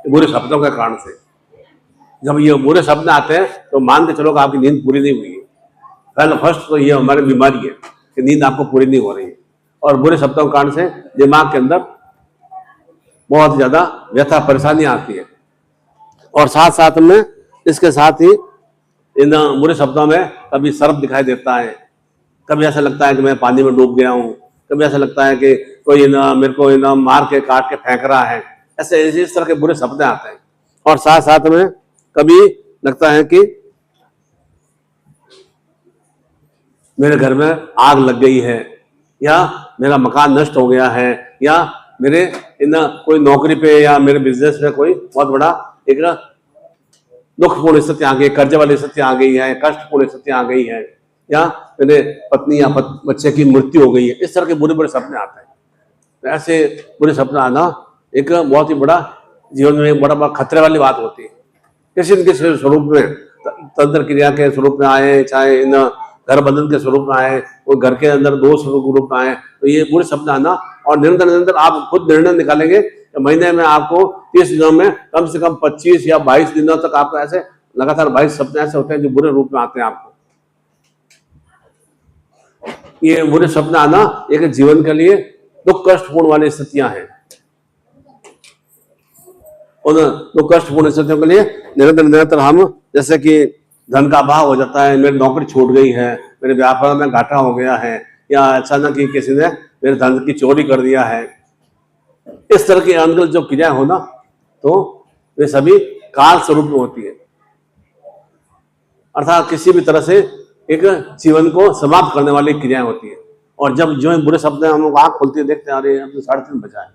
बुरे सपनों के कारण से। जब ये बुरे सपने आते हैं तो मान के चलो कि आपकी नींद पूरी नहीं हुई है। पहले फर्स्ट तो ये हमारी बीमारी है कि नींद आपको पूरी नहीं हो रही है, और बुरे सपनों के कारण से दिमाग के अंदर बहुत ज्यादा व्यथा परेशानी आती है। और साथ साथ में इसके साथ ही इन बुरे शब्दों में कभी सर्प दिखाई देता है, कभी ऐसा लगता है कि मैं पानी में डूब गया हूँ, कभी ऐसा लगता है कि कोई ना मेरे को ना मार के काट के फेंक रहा है, ऐसे इस तरह के बुरे सपने आते हैं। और साथ साथ में कभी लगता है कि मेरे घर में आग लग गई है, या मेरा मकान नष्ट हो गया है, या मेरे इन कोई नौकरी पे या मेरे बिजनेस में कोई बहुत बड़ा एक दुखपूर्ण स्थिति आ गई, कर्जे वाली स्थिति आ गई है, कष्टपूर्ण स्थिति आ गई है, या मेरे पत्नी या बच्चे की मृत्यु हो गई है। इस तरह के बुरे बुरे सपने आते हैं। तो ऐसे बुरे सपने आना एक बहुत ही बड़ा जीवन में बड़ा बड़ा खतरे वाली बात होती है। किसी न किसी स्वरूप में, तंत्र क्रिया के स्वरूप में आए, चाहे इन घर बंधन के स्वरूप में आए, वो घर के अंदर दोष रूप में आए, तो ये बुरे सपने आना। और निरंतर निरंतर आप खुद निर्णय निकालेंगे तो महीने में आपको 30 दिनों में कम से कम 25 या 22 दिनों तक आपको ऐसे लगातार 22 सपने ऐसे होते हैं जो बुरे रूप में आते हैं आपको। ये बुरे सपने आना एक जीवन के लिए दुख कष्टपूर्ण वाली स्थितियां हैं। उन दुख कष्टपूर्ण स्थितियों के लिए निरंतर निरंतर हम, जैसे कि धन का अभाव हो जाता है, मेरी नौकरी छूट गई है, मेरे व्यापार में घाटा हो गया है, या अचानक ही किसी ने मेरे धन की चोरी कर दिया है, इस तरह की अनगल जो क्रियाएं होना, तो वे सभी काल स्वरूप में होती है। अर्थात किसी भी तरह से एक जीवन को समाप्त करने वाली क्रियाएं होती है। और जब जो बुरे शब्द हम लोग आँख खोलते देखते हैं, अरे अब तो 3:30 बजा है,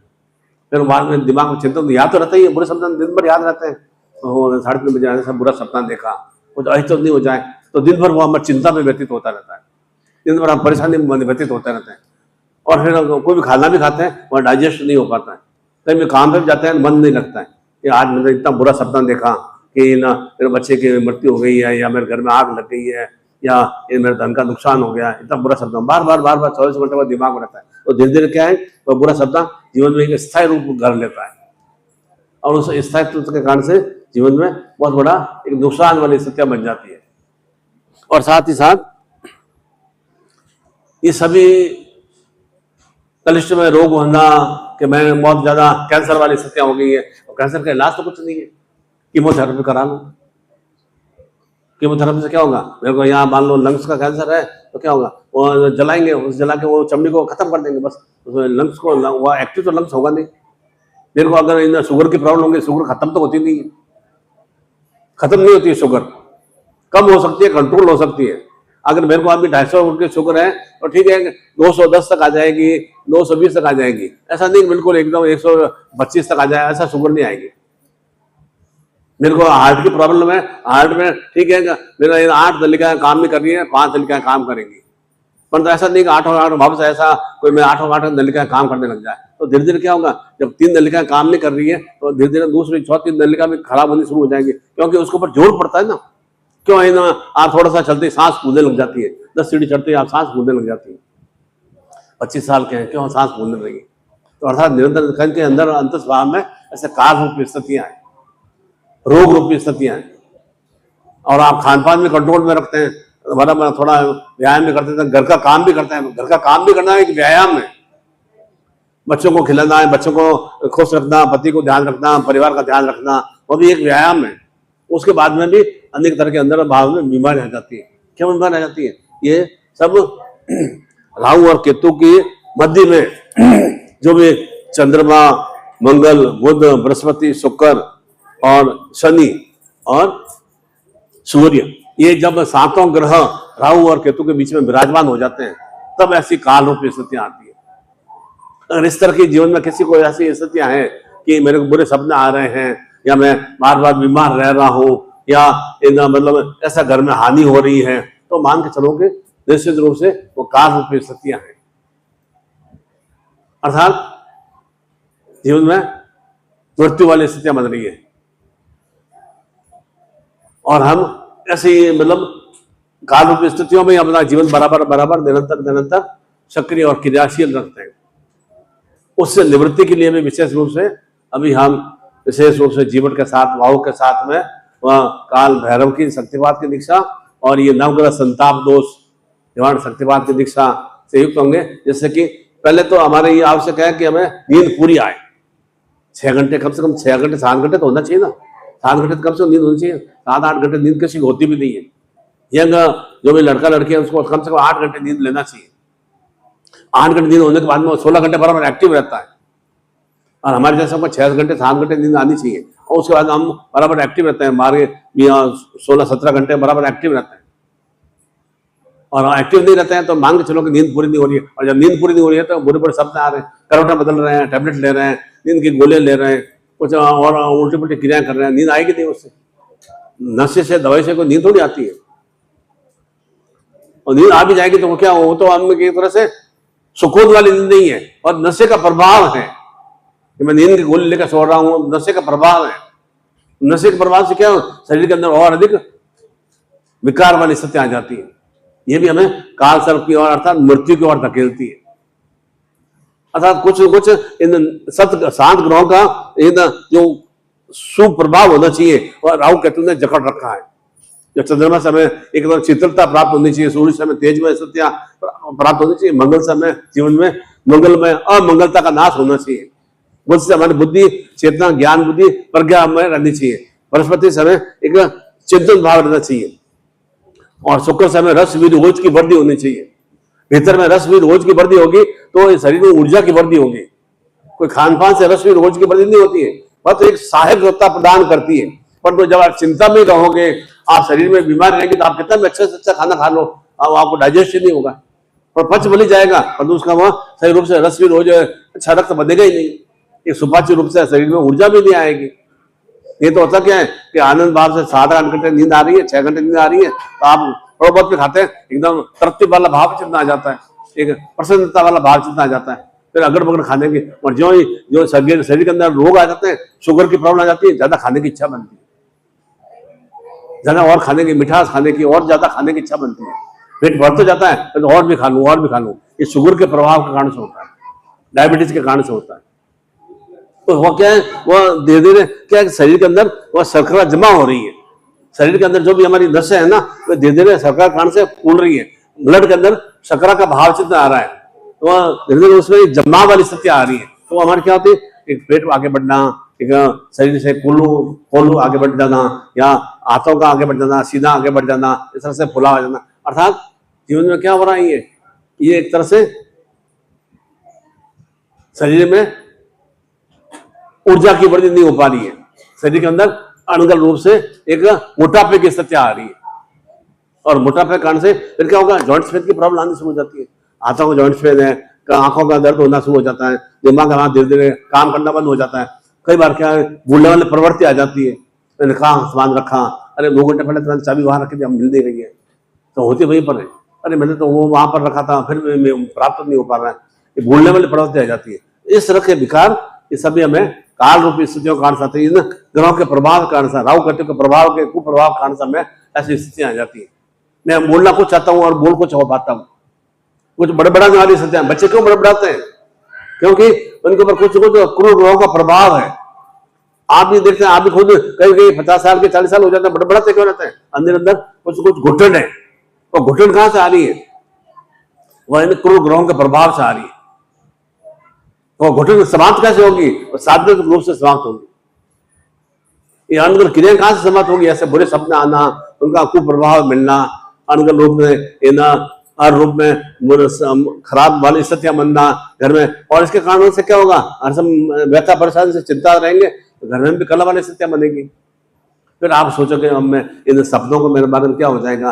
फिर बाद में दिमाग में चिंतन याद तो रहता ही है, बुरे शब्द दिन भर याद रहते हैं। तो 3:30 बजे ऐसा बुरा सपना देखा, कुछ अहित नहीं हो जाए, तो दिन भर वो हमारे चिंता में व्यतीत होता रहता है, दिन भर हम परेशानी में व्यतीत होते रहते हैं। और फिर कोई भी खाना भी खाते हैं वह डाइजेस्ट नहीं हो पाता है, कहीं भी काम पर जाते हैं मन नहीं लगता है कि आज मैंने इतना बुरा सपना देखा कि ना मेरे बच्चे की मृत्यु हो गई है, या मेरे घर में आग लग गई है, या ये मेरे धन का नुकसान हो गया, इतना बुरा सपना बार बार 24 घंटे बाद दिमाग में रहता है। तो धीरे धीरे क्या है, वह बुरा सपना जीवन में एक स्थायी रूप कर लेता है, और उस स्थायित्व के कारण से जीवन में बहुत बड़ा एक नुकसान वाली स्थितियां बन जाती है। और साथ ही साथ ये सभी कलिष्ठ में रोग होना कि मैं बहुत ज्यादा कैंसर वाली स्थितियां हो गई है, और कैंसर का इलाज तो कुछ नहीं है, कीमोथेरेपी करा लो। कीमोथेरेपी से क्या होगा, मेरे को यहाँ मान लो लंग्स का कैंसर है तो क्या होगा, वो जलाएंगे, उस जला के वो चमड़ी को खत्म कर देंगे, बस लंग्स को, वो एक्टिव तो लंग्स होगा नहीं। मेरे को अगर इन शुगर की प्रॉब्लम होगी, शुगर खत्म तो होती नहीं है, खत्म नहीं होती है शुगर, कम हो सकती है, कंट्रोल हो सकती है। अगर मेरे को अभी 250 की शुगर है तो ठीक है 210 तक आ जाएगी, 220 तक आ जाएगी, ऐसा नहीं बिल्कुल एकदम 125 तक आ जाए, ऐसा शुगर नहीं आएगी। मेरे को हार्ट की प्रॉब्लम है, हार्ट में ठीक है मेरा 8 नलिकाएं काम नहीं कर रही है, 5 नलिकाएं काम करेंगी, परंतु ऐसा नहीं कि 8 वापस ऐसा कोई मैं 8 नलिकाएं काम करने लग जाए। तो धीरे धीरे क्या होगा, जब 3 नलिकाएं काम नहीं कर रही है तो धीरे धीरे दूसरी चौथी नलिका भी खराब होनी शुरू हो जाएगी, क्योंकि उसके ऊपर जोर पड़ता है ना। क्यों है ना, आप थोड़ा सा चलते सांस फूलने लग जाती है, 10 सीढ़ी चढ़ते आप सांस फूलने लग जाती है, 25 साल के हैं, क्यों सांस फूलने लगी। तो अर्थात निरंतर के अंदर अंतस्भाव में ऐसे काल रूपी स्थितियां हैं, रोग रूपी स्थितियां हैं। और आप खान पान में कंट्रोल में रखते हैं, बराबर थोड़ा व्यायाम भी करते हैं, घर का काम भी करते हैं, घर का काम भी करना एक व्यायाम है। बच्चों को खिलाना है, बच्चों को खुश रखना, पति को ध्यान रखना, परिवार का ध्यान रखना, वो भी एक व्यायाम है। उसके बाद में भी अनेक तरह के अंदर भाव में बीमारी आ जाती है। क्यों बीमारी आ जाती है, ये सब राहु और केतु की मध्य में जो भी चंद्रमा, मंगल, बुध, बृहस्पति, शुक्र और शनि और सूर्य, ये जब 7 ग्रह राहु और केतु के बीच में विराजमान हो जाते हैं, तब ऐसी काल रूपी स्थितियां आती है। अगर इस तरह की जीवन में किसी को ऐसी स्थितियां हैं कि मेरे को बुरे सपने आ रहे हैं, या मैं बार बार बीमार रह रहा हूं, या मतलब ऐसा घर में हानि हो रही है, तो मान के चलोगे निश्चित रूप से वो काल रूपी स्थितियां हैं। अर्थात जीवन में मृत्यु वाली स्थितियां बन रही है, और हम ऐसी मतलब काल रूपी स्थितियों में अपना जीवन बराबर निरंतर सक्रिय और क्रियाशील रखते हैं। उससे निवृत्ति के लिए भी विशेष रूप से अभी हम विशेष रूप से जीवन के साथ, वाहु के साथ में वह काल भैरव की शक्तिपात की दीक्षा और ये नवग्रह संताप दोष निवारण शक्तिपात की दीक्षा से युक्त होंगे। जैसे कि पहले तो हमारे ये आवश्यक है कि हमें नींद पूरी आए, 6 घंटे कम से कम, 6 घंटे 7 घंटे तो होना चाहिए ना, 7 घंटे कम से कम नींद होनी चाहिए। 7-8 घंटे नींद किसी को होती भी नहीं है। यंग जो भी लड़का लड़की है उसको कम से कम 8 घंटे नींद लेना चाहिए। 8 घंटे नींद होने के बाद में 16 घंटे बराबर एक्टिव रहता है, और हमारे जैसे को 6 घंटे 7 घंटे नींद आनी चाहिए, और उसके बाद हम बराबर एक्टिव रहते हैं। हमारे 16-17 घंटे बराबर एक्टिव रहते हैं, और एक्टिव नहीं रहते हैं तो मान के चलो कि नींद पूरी नहीं हो रही है। और जब नींद पूरी नहीं हो रही है तो बुरे बुरे सपने आ रहे हैं, करवटें बदल रहे हैं, टैबलेट ले रहे हैं, नींद की गोलियां ले रहे हैं, कुछ और उल्टी पुल्टी क्रियाएं कर रहे हैं, नींद आएगी नहीं उससे। नशे से, दवाई से कोई नींद थोड़ी आती है, और नींद आ भी जाएगी तो क्या हो, तो हम एक तरह से सुकून वाली नींद नहीं है, और नशे का प्रभाव है कि मैं नींद की गोली लेकर सो रहा हूं, नशे का प्रभाव है। नशे के प्रभाव से क्या शरीर के अंदर और अधिक विकार वाली स्थिति आ जाती है। ये भी हमें काल सर्प की ओर अर्थात मृत्यु की ओर धकेलती है। अर्थात कुछ इन 7 ग्रहों का जो सुप्रभाव होना चाहिए और राहु केतु ने जकड़ रखा है। जो चंद्रमा से हमें एकदम शीतलता प्राप्त होनी चाहिए, सूर्य से हमें तेजमय स्थितियां प्राप्त होनी चाहिए, मंगल से हमें जीवन में मंगल में अमंगलता का नाश होना चाहिए, बुद्ध से हमारी बुद्धि, चेतना, ज्ञान, बुद्धि, प्रज्ञा हमें रहनी चाहिए, बृहस्पति से हमें एक चिंतन भाव रहना चाहिए, और शुक्र से हमें रस वीर ओज की वृद्धि होनी चाहिए। भीतर में रस वीर ओज की वृद्धि होगी तो शरीर में ऊर्जा की वृद्धि होगी। कोई खान पान से रस वीर ओज की वृद्धि नहीं होती है, वह तो एक सहायक सत्ता प्रदान करती है। पर तो जब आप चिंता में रहोगे, आप शरीर में बीमार रहेंगे, तो आप कितना भी अच्छा से अच्छा खाना खा लो, अब आपको डाइजेस्ट नहीं होगा, पर पच भले जाएगा, पर उसका वहां सही रूप से रस भी रोज अच्छा रक्त बनेगा ही नहीं, एक सुपाच्य रूप से शरीर में ऊर्जा भी नहीं आएगी। ये तो होता क्या है कि आनंद भाव से 7-8 घंटे नींद आ रही है, 6 घंटे नींद आ रही है, तो आप थोड़ा बहुत भी खाते हैं, एकदम तृप्ति वाला भाव चिंता आ जाता है, एक प्रसन्नता वाला भाव चिंता आ जाता है, फिर अगल बगल खाने की, और जो शरीर के अंदर रोग आ जाते हैं, शुगर की प्रॉब्लम आ जाती है, ज्यादा खाने की इच्छा बनती है, ज्यादा और खाने की, मिठास खाने की, और ज्यादा खाने की इच्छा बनती है, पेट भर तो जाता है तो और भी खा लूं, और भी खा लूं। ये शुगर के प्रभाव के कारण से होता है, डायबिटीज के कारण से होता है। तो वो क्या है, वो धीरे धीरे क्या है, शरीर के अंदर वो शर्करा जमा हो रही है, शरीर के अंदर जो भी हमारी नसें है ना, वो धीरे धीरे शर्करा के कारण से फूल रही है, ब्लड के अंदर शर्करा का भाव चित्त आ रहा है, तो धीरे धीरे उसमें जमा वाली स्थिति आ रही है, तो हमारी क्या होती है, एक पेट आगे बढ़ना, एक शरीर से कोल्हू आगे बढ़ जाना, या हाथों का आगे बढ़ जाना, सीधा आगे बढ़ जाना, इस तरह से फुला हो जाना, अर्थात जीवन में क्या हो रहा है, ये एक तरह से शरीर में ऊर्जा की वृद्धि नहीं हो पा रही है, शरीर के अंदर अणुगल रूप से एक मोटापे की स्थिति आ रही है, और मोटापे के कारण से फिर क्या होगा, जॉइंट्स पेन की प्रॉब्लम आनी शुरू हो जाती है, हाथों को जॉइंट्स पेन है, आंखों का दर्द होना शुरू हो जाता है, दिमाग का धीरे धीरे काम करना बंद हो जाता है, कई बार क्या है, भूलने वाली प्रवृत्ति आ जाती है, मैंने कहा सामान रखा, अरे 2 घंटे पहले तुरंत चाबी वहां रखी थी, अब मिल नहीं रही है, तो होती वहीं पर है, अरे मैंने तो वो वहां पर रखा था, फिर प्राप्त नहीं हो पा रहा है, ये भूलने वाली प्रवृत्ति आ जाती है। इस तरह के विकार ये सभी हमें काल रूपी स्थितियों के कारण से, इन ग्रहों के प्रभाव के कारण से, राहु केतु के प्रभाव के कुप्रभाव के कारण से हमें ऐसी स्थितियां आ जाती है। मैं बोलना कुछ चाहता हूँ और बोल कुछ हो पाता हूँ, कुछ बड़बड़ाने वाली स्थितियां। बच्चे क्यों बड़बड़ाते हैं? क्योंकि उनके ऊपर कुछ क्रूर ग्रहों का प्रभाव है। आप भी देखते हैं, आप भी खुद कहीं कहीं 50 साल के 40 साल हो जाते हैं, बड़बड़ाते क्यों रहते हैं? अंदर अंदर कुछ घुटन है, और घुटन कहां से आ रही है? वह इन क्रूर ग्रहों के प्रभाव से आ रही है। वो घुटन समाप्त कैसे होगी? और साधन रूप से समाप्त होगी। ये अनगल क्रिया कहां से समाप्त होगी? ऐसे बुरे सपने आना, उनका कुप्रभाव मिलना, अनगल रूप में हर रूप में खराब वाली स्थितियां बनना घर में, और इसके कारण से क्या होगा, हर समय व्यथा परेशानी से चिंता रहेंगे तो घर में भी कला वाली स्थितियां बनेगी। फिर आप सोचोगे अब मैं इन सपनों को मेरे बारे में क्या हो जाएगा,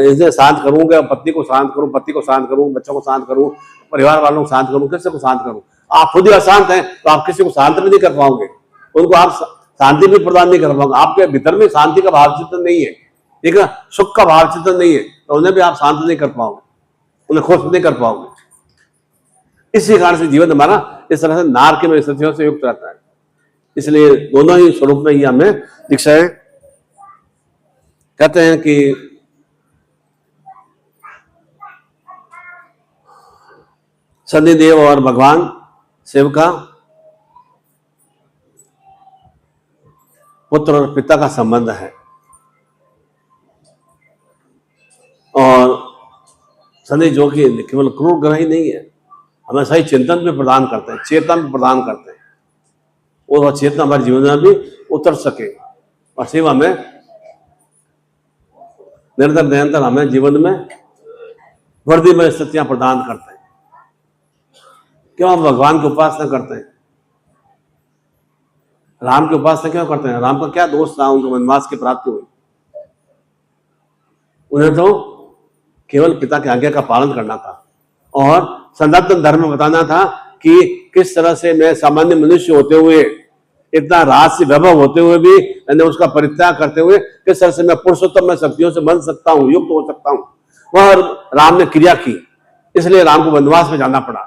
इसे शांत करूंगा, पत्नी को शांत करूं, पति को शांत करूं, बच्चों को शांत करूं, परिवार वालों को शांत करूं, किसी को शांत करूं? आप खुद ही अशांत हैं तो आप किसी को शांत भी नहीं कर पाओगे, उनको आप शांति भी प्रदान नहीं कर पाओगे। आपके भीतर में शांति का भाव चिंतन नहीं है, ठीक है, सुख का भाव चिंतन नहीं है, तो उन्हें भी आप शांत नहीं कर पाओगे, उन्हें खुश नहीं कर पाओगे। इसी कारण से जीवन हमारा इस तरह से नारकीय स्थितियों से युक्त रहता है। इसलिए दोनों ही स्वरूप में ही हमें दीक्षा है। कहते हैं कि शनिदेव और भगवान शिव का पुत्र और पिता का संबंध है, और शनि जो कि केवल क्रूर ग्रह ही नहीं है, हमें सही चिंतन भी प्रदान करते हैं, चेतना भी प्रदान करते हैं, और वह चेतना हमारे जीवन में भी उतर सके, और शिव हमें निरंतर हमें जीवन में वृद्धि में स्थितियां प्रदान करते हैं। क्यों हम भगवान की उपासना करते हैं? राम की उपासना क्यों करते हैं? राम का क्या दोष था? उनको वनवास की प्राप्ति हुई, उन्हें तो केवल पिता की आज्ञा का पालन करना था, और सनातन धर्म में बताना था कि किस तरह से मैं सामान्य मनुष्य होते हुए, इतना राजसी वैभव होते हुए भी मैंने उसका परित्याग करते हुए किस तरह से मैं पुरुषोत्तम में शक्तियों से बन सकता हूं, युक्त हो सकता हूं, वह राम ने क्रिया की। इसलिए राम को वनवास में जाना पड़ा।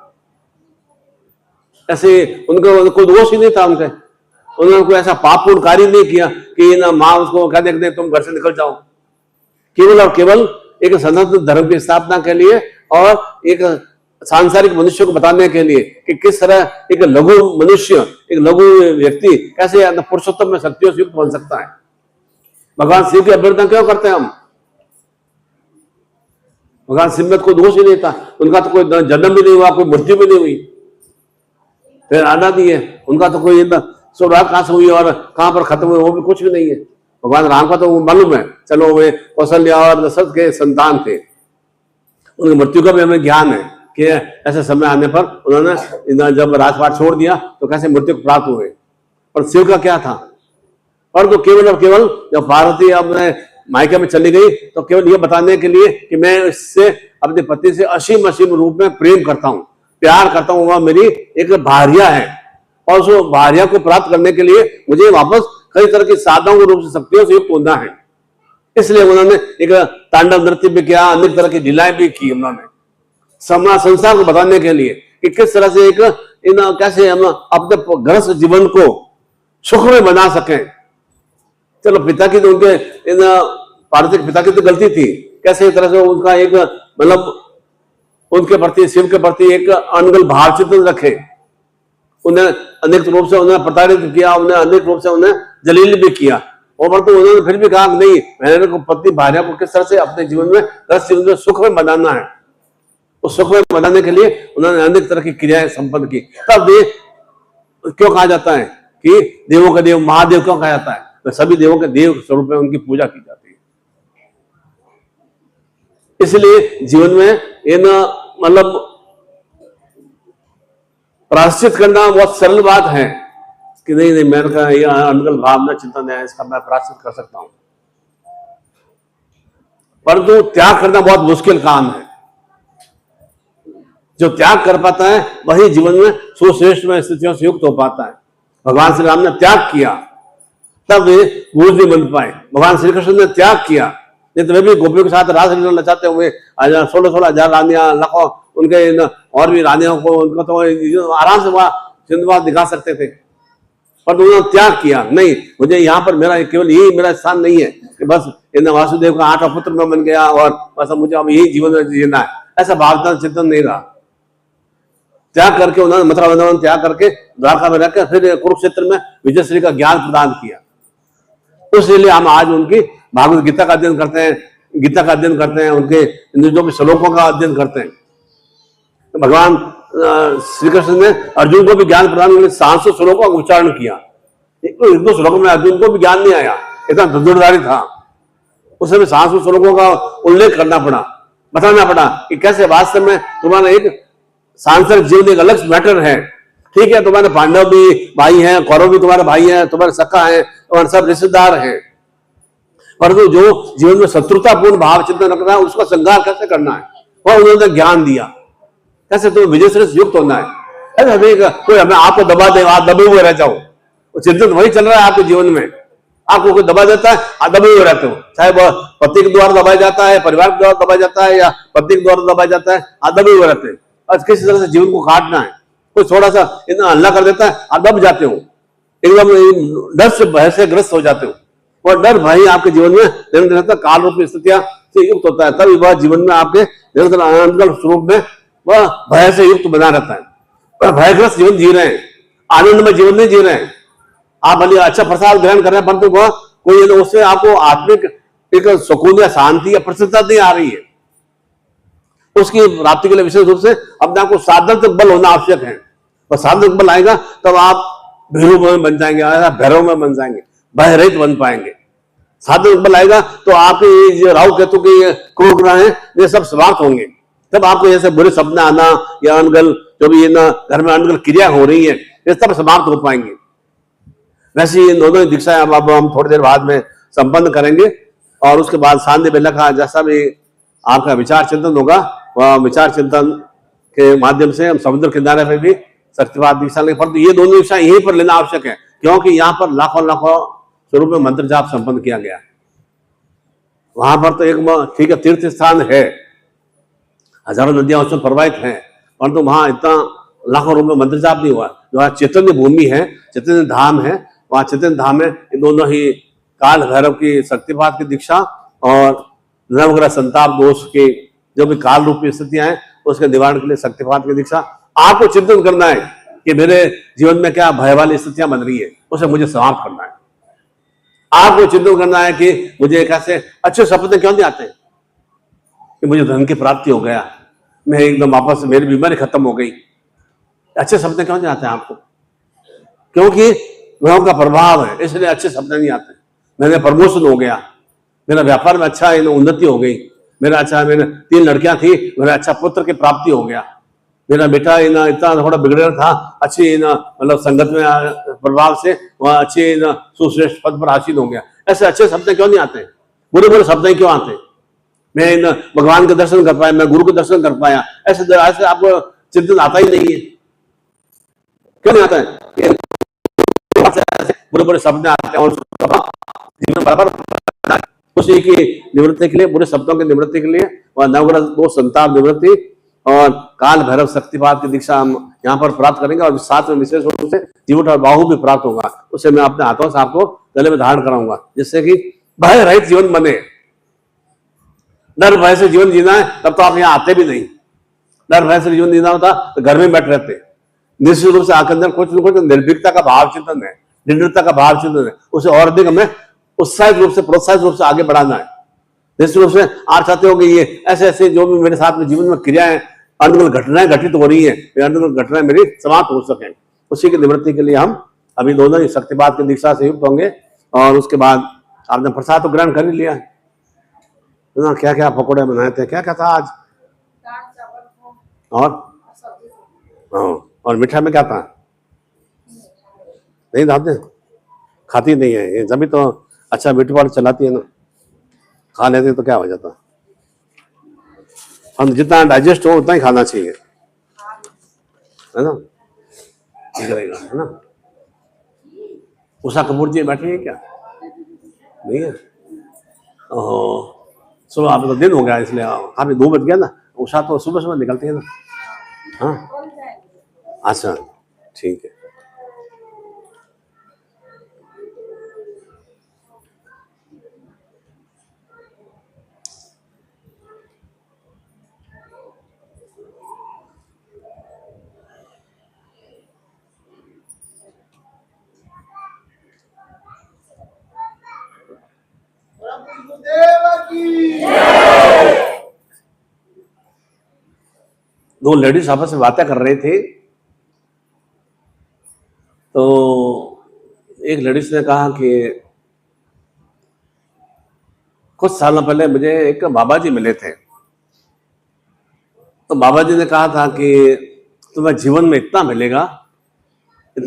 ऐसे उनको कोई दोष ही नहीं था, उन्होंने कोई ऐसा पापपूर्ण कार्य नहीं किया कि ना माँ उसको कह दे तुम घर से निकल जाओ। केवल और केवल एक सनातन धर्म की स्थापना के लिए, और एक सांसारिक मनुष्य को बताने के लिए कि किस तरह एक लघु मनुष्य, एक लघु व्यक्ति कैसे पुरुषोत्तम में शक्तियों से युक्त बन सकता है। भगवान शिव की अभ्यर्थना क्यों करते हैं हम? भगवान शिव में कोई दोष ही नहीं था, उनका तो कोई जन्म भी नहीं हुआ, कोई मृत्यु भी नहीं हुई, फिर आजादी है, उनका तो कोई शुरुआत कहां से हुई और कहां पर खत्म हुई वो भी कुछ भी नहीं है। भगवान राम का तो वो मालूम है, चलो वे कौशल्या और दशरथ के संतान थे, उनकी मृत्यु का भी हमें ज्ञान है कि ऐसे समय आने पर उन्होंने जब राजपाट छोड़ दिया तो कैसे मृत्यु प्राप्त हुए। पर शिव का क्या था? परंतु केवल और केवल जब पार्वती अपने मायके में चली गई तो केवल ये बताने के लिए कि मैं इससे अपनी पति से असीम असीम रूप में प्रेम करता हूँ, प्यार करता हूँ, वह मेरी एक भार्या है और उस भार्या को प्राप्त करने के लिए मुझे वापस कई तरह की साधनों रूप से शक्तियों से युक्त होना है। इसलिए उन्होंने एक तांडव नृत्य भी किया, अनेक तरह की लीलाएं भी की उन्होंने संसार को बताने के लिए कि किस तरह से कैसे हम अपने गृहस्थ जीवन को सुख में बना सकें। चलो पिता की तो उनके पार्वती के पिता की तो गलती थी, कैसे एक तरह से उनका एक मतलब उनके प्रति शिव के प्रति एक अनगल भाव चिंतन रखे, उन्हें अनेक रूप से उन्हें प्रताड़ित किया, उन्हें अनेक रूप से उन्हें जलील भी किया और परंतु उन्होंने फिर भी कहा नहीं, मैंने को पति भार्या को किस तरह से अपने जीवन में गृहस्थ जीवन में सुख में बनाना है, उस सुख में बनाने के लिए उन्होंने अनेक तरह की क्रियाएं संपन्न की। तब क्यों कहा जाता है कि देवों का देव महादेव क्यों कहा जाता है? तो सभी देवों के देव स्वरूप में उनकी पूजा की जाती है। इसलिए जीवन में इन मतलब प्रायश्चित करना बहुत सरल बात है कि नहीं मेरे का ये अनगल भावना चिंतन है, इसका मैं प्रायश्चित कर सकता हूं, परंतु त्याग करना बहुत मुश्किल काम है। जो त्याग कर पाता है वही जीवन में सुश्रेष्ठ में स्थितियों से युक्त हो पाता है। भगवान श्री राम ने त्याग किया तब वे गुरु नहीं बन पाए, भगवान श्री कृष्ण ने त्याग किया, नहीं तो वे भी गोपियों के साथ रासलीला नचाते हुए 16,000 रानियां लाखों उनके और भी रानियों को उनको तो आराम से वहां सिंधुवाद दिखा सकते थे, पर उन्होंने त्याग किया। नहीं, मुझे यहाँ पर मेरा केवल यही मेरा स्थान नहीं है कि बस वासुदेव का 8वां पुत्र में बन गया और बस मुझे अब यही जीवन में जीना है, ऐसा भावना चिंतन नहीं रहा। त्याग करके उन्होंने मथुरा वृंदावन त्याग करके द्वारका में रहकर फिर कुरुक्षेत्र में विजय श्री का ज्ञान प्रदान किया। इसलिए हम आज उनकी भागवत गीता का अध्ययन करते हैं, गीता का अध्ययन करते हैं, उनके जो भी श्लोकों का अध्ययन करते हैं। तो भगवान श्री कृष्ण ने अर्जुन को भी ज्ञान प्रदान करके 700 श्लोकों का उच्चारण किया। एक दो श्लोकों में अर्जुन को भी ज्ञान नहीं आया, इतना धुरधारी था, उस समय 700 श्लोकों का उल्लेख करना पड़ा, बताना पड़ा कि कैसे वास्तव में तुम्हारा एक सांसारिक जीवन एक अलग मैटर है। ठीक है, तुम्हारे पांडव भी भाई हैं, कौरव भी तुम्हारे भाई हैं, तुम्हारे सखा हैं, तुम्हारे सब रिश्तेदार हैं, परंतु जो जीवन में शत्रुतापूर्ण भाव चिंतन रखना है उसका संहार कैसे करना है वह उन्होंने ज्ञान दिया, कैसे तुम्हें विजय से युक्त होना है। ऐसा कोई हमें आपको दबा दे, आप दबे हुए रह जाओ, चिंतन वही चल रहा है आपके जीवन में, आपको कोई दबा देता है आप दबे हुए रहते हो, चाहे वह पति के द्वारा दबाया जाता है, परिवार के द्वारा दबाया जाता है या पति के द्वारा दबाया जाता है, आप दबे हुए रहते हैं। और किसी तरह से जीवन को काटना है, कोई थोड़ा सा इतना हल्ला कर देता है आप दब जाते हो, एकदम डर से भय से ग्रस्त हो जाते हो, और डर भय आपके जीवन में निरंतर काल रूप स्थितियां से युक्त होता है, तभी वह जीवन में आपके निरंतर आनंद स्वरूप में वह भय से युक्त बना रहता है। भयग्रस्त जीवन जी रहे हैं, आनंद में जीवन नहीं जी रहे हैं। आप भले अच्छा प्रसाद ग्रहण कर रहे हैं परंतु वह कोई उससे आपको आत्मिक एक सुकून या शांति या प्रसन्नता नहीं आ रही है। उसकी प्राप्ति के लिए विशेष रूप से अपने आपको साधक बल होना आवश्यक है, और साधक बल आएगा तब आप भैरव में बन जाएंगे, भैरव में बन जाएंगे, भय रहित बन पाएंगे। साधक बल आएगा तो आपके ये राहु केतु के क्रूर ग्रह हैं ये सब समाप्त होंगे, तब आपको जैसे बुरे सपने आना या अनगल जो भी ना घर में अनगल क्रिया हो रही है ये सब समाप्त हो पाएंगे। वैसे ये दोनों दीक्षाएं अब हम थोड़ी देर बाद में संपन्न करेंगे, और उसके बाद सांध्य बेला का जैसा भी आपका विचार चिंतन होगा वह विचार चिंतन के माध्यम से हम समुद्र किनारे पर भी शक्तिवाद दीक्षा लेंगे, परंतु ये दोनों दीक्षा यहीं पर लेना आवश्यक है क्योंकि यहाँ पर लाखों लाखों स्वरूप में मंत्र जाप संपन्न किया गया है। वहां पर तो एक ठीक है तीर्थ स्थान है, हजारों नदियां उसमें प्रवाहित हैं, परंतु वहां इतना लाखों रूप में मंत्र जाप नहीं हुआ। जो चैतन्य भूमि है, चैतन्य धाम है, वहां चैतन्य धाम में ये दोनों ही काल भैरव की शक्तिपात की दीक्षा और नवग्रह संताप दोष की जो भी काल रूपी स्थितियां हैं उसके निवारण के लिए शक्तिपात की दीक्षा। आपको चिंतन करना है कि मेरे जीवन में क्या भय वाली स्थितियां बन रही है, उसे मुझे समाप्त करना है। आपको चिंतन करना है कि मुझे कैसे अच्छे सपने क्यों नहीं आते कि मुझे धन की प्राप्ति हो गया, मैं एकदम वापस मेरी बीमारी खत्म हो गई, अच्छे सपने क्यों नहीं आते हैं आपको? क्योंकि ग्रहों का प्रभाव है, इसलिए अच्छे सपने नहीं आते। मैंने प्रमोशन हो गया, मेरा व्यापार में अच्छा उन्नति हो गई, मेरे 3 लड़कियां थी, मेरा अच्छा पुत्र की प्राप्ति हो गया, मेरा बेटा इतना थोड़ा बिगड़ेला था, अच्छी मतलब संगत में प्रभाव से वह अच्छे सुश्रेष्ठ पद पर आसीन हो गया। ऐसे अच्छे शब्द क्यों नहीं आते? बुरे बुरे शब्द क्यों आते? मैं भगवान के दर्शन कर पाया, मैं गुरु के दर्शन कर पाया, ऐसे आपको चिंतन आता ही नहीं है। क्यों नहीं आता है? बुरे बुरे शब्द आते हैं और जीवन बराबर उसी की निवृत्ति के लिए, बुरे शब्दों की निवृत्ति के लिए वह नवग्रह दो संताप निवृत्ति और काल भैरव शक्तिपात की दीक्षा हम यहाँ पर प्राप्त करेंगे और साथ में विशेष रूप से जीवट और बाहु भी प्राप्त होगा। उससे मैं अपने हाथों से आपको गले में धारण कराऊंगा, जिससे कि भय रहित जीवन बने। डर भय से जीवन जीना है तब तो आप यहाँ आते भी नहीं। डर भय से जीवन जीना होता तो घर में बैठ रहते। निश्चित रूप से आपके अंदर कुछ न कुछ निर्भीकता का भाव चिंतन है, दृढ़ता का भाव चिंतन है, उसे और अधिक हमें उत्साहित रूप से प्रोत्साहित रूप से आगे बढ़ाना है। निश्चित रूप से आप चाहते हो कि ये ऐसे ऐसे जो भी मेरे साथ में जीवन में क्रियाएं अनुकूल घटनाएं घटित हो रही है, अनुकूल घटनाएं मेरी समाप्त हो सके, उसी की निवृत्ति के लिए हम अभी दोनों ही शक्तिपात की दीक्षा से युक्त होंगे। और उसके बाद आपने प्रसाद तो ग्रहण कर ही लिया है ना? क्या क्या पकौड़े बनाए थे, क्या क्या था आज? और मीठा में क्या था? नहीं दादे खाती नहीं है ये, जब तो अच्छा मीठी वाली चलाती है ना, खा लेते तो क्या हो जाता। हम जितना डाइजेस्ट हो उतना ही खाना चाहिए, है ना? ठीक रहेगा, है ना? उषा कपूर जी बैठी है क्या? नहीं है? ओह सुबह आप तो दिन हो गया इसलिए काफी 2 बज गया ना। उषा तो सुबह सुबह निकलती है ना। हाँ अच्छा ठीक है। दो लेडीज आपस में बातें कर रहे थे, तो एक लेडीज ने कहा कि कुछ सालों पहले मुझे एक बाबा जी मिले थे, तो बाबा जी ने कहा था कि तुम्हें जीवन में इतना मिलेगा कि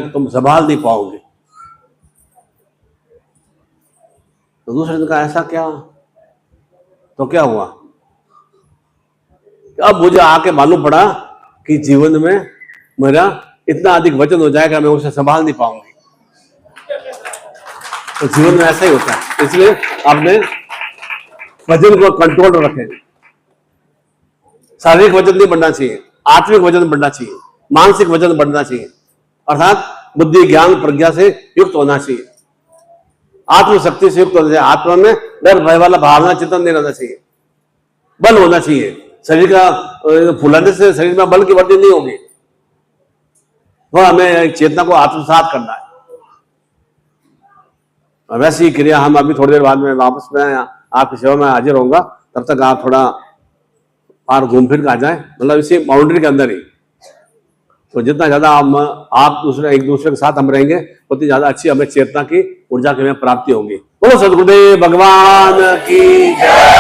तुम संभाल नहीं पाओगे। तो दूसरे ने कहा ऐसा क्या? तो क्या हुआ? अब मुझे आके मालूम पड़ा कि जीवन में मेरा इतना अधिक वजन हो जाएगा मैं उसे संभाल नहीं पाऊंगी। तो जीवन में ऐसा ही होता है, इसलिए आपने वजन को कंट्रोल रखें। शारीरिक वजन नहीं बढ़ना चाहिए, आत्मिक वजन बढ़ना चाहिए, मानसिक वजन बढ़ना चाहिए, अर्थात बुद्धि ज्ञान प्रज्ञा से युक्त होना चाहिए, आत्मशक्ति से युक्त होना चाहिए। आत्मा में डर भय वाला भावना चिंतन नहीं रहना चाहिए, बल होना चाहिए। शरीर का फुलाने से शरीर में बल की वृद्धि नहीं होगी, वह हमें चेतना को आत्मसात करना है। और वैसी ही क्रिया हम अभी थोड़ी देर बाद में वापस में आपकी सेवा में हाजिर होऊंगा, तब तक आप थोड़ा बाहर घूम फिर के आ जाए, मतलब इसी बाउंड्री के अंदर ही। तो जितना ज्यादा आप एक दूसरे के साथ हम रहेंगे उतनी ज्यादा अच्छी हमें चेतना की ऊर्जा की हमें प्राप्ति होगी। बोलो सद्गुरुदेव भगवान की जय।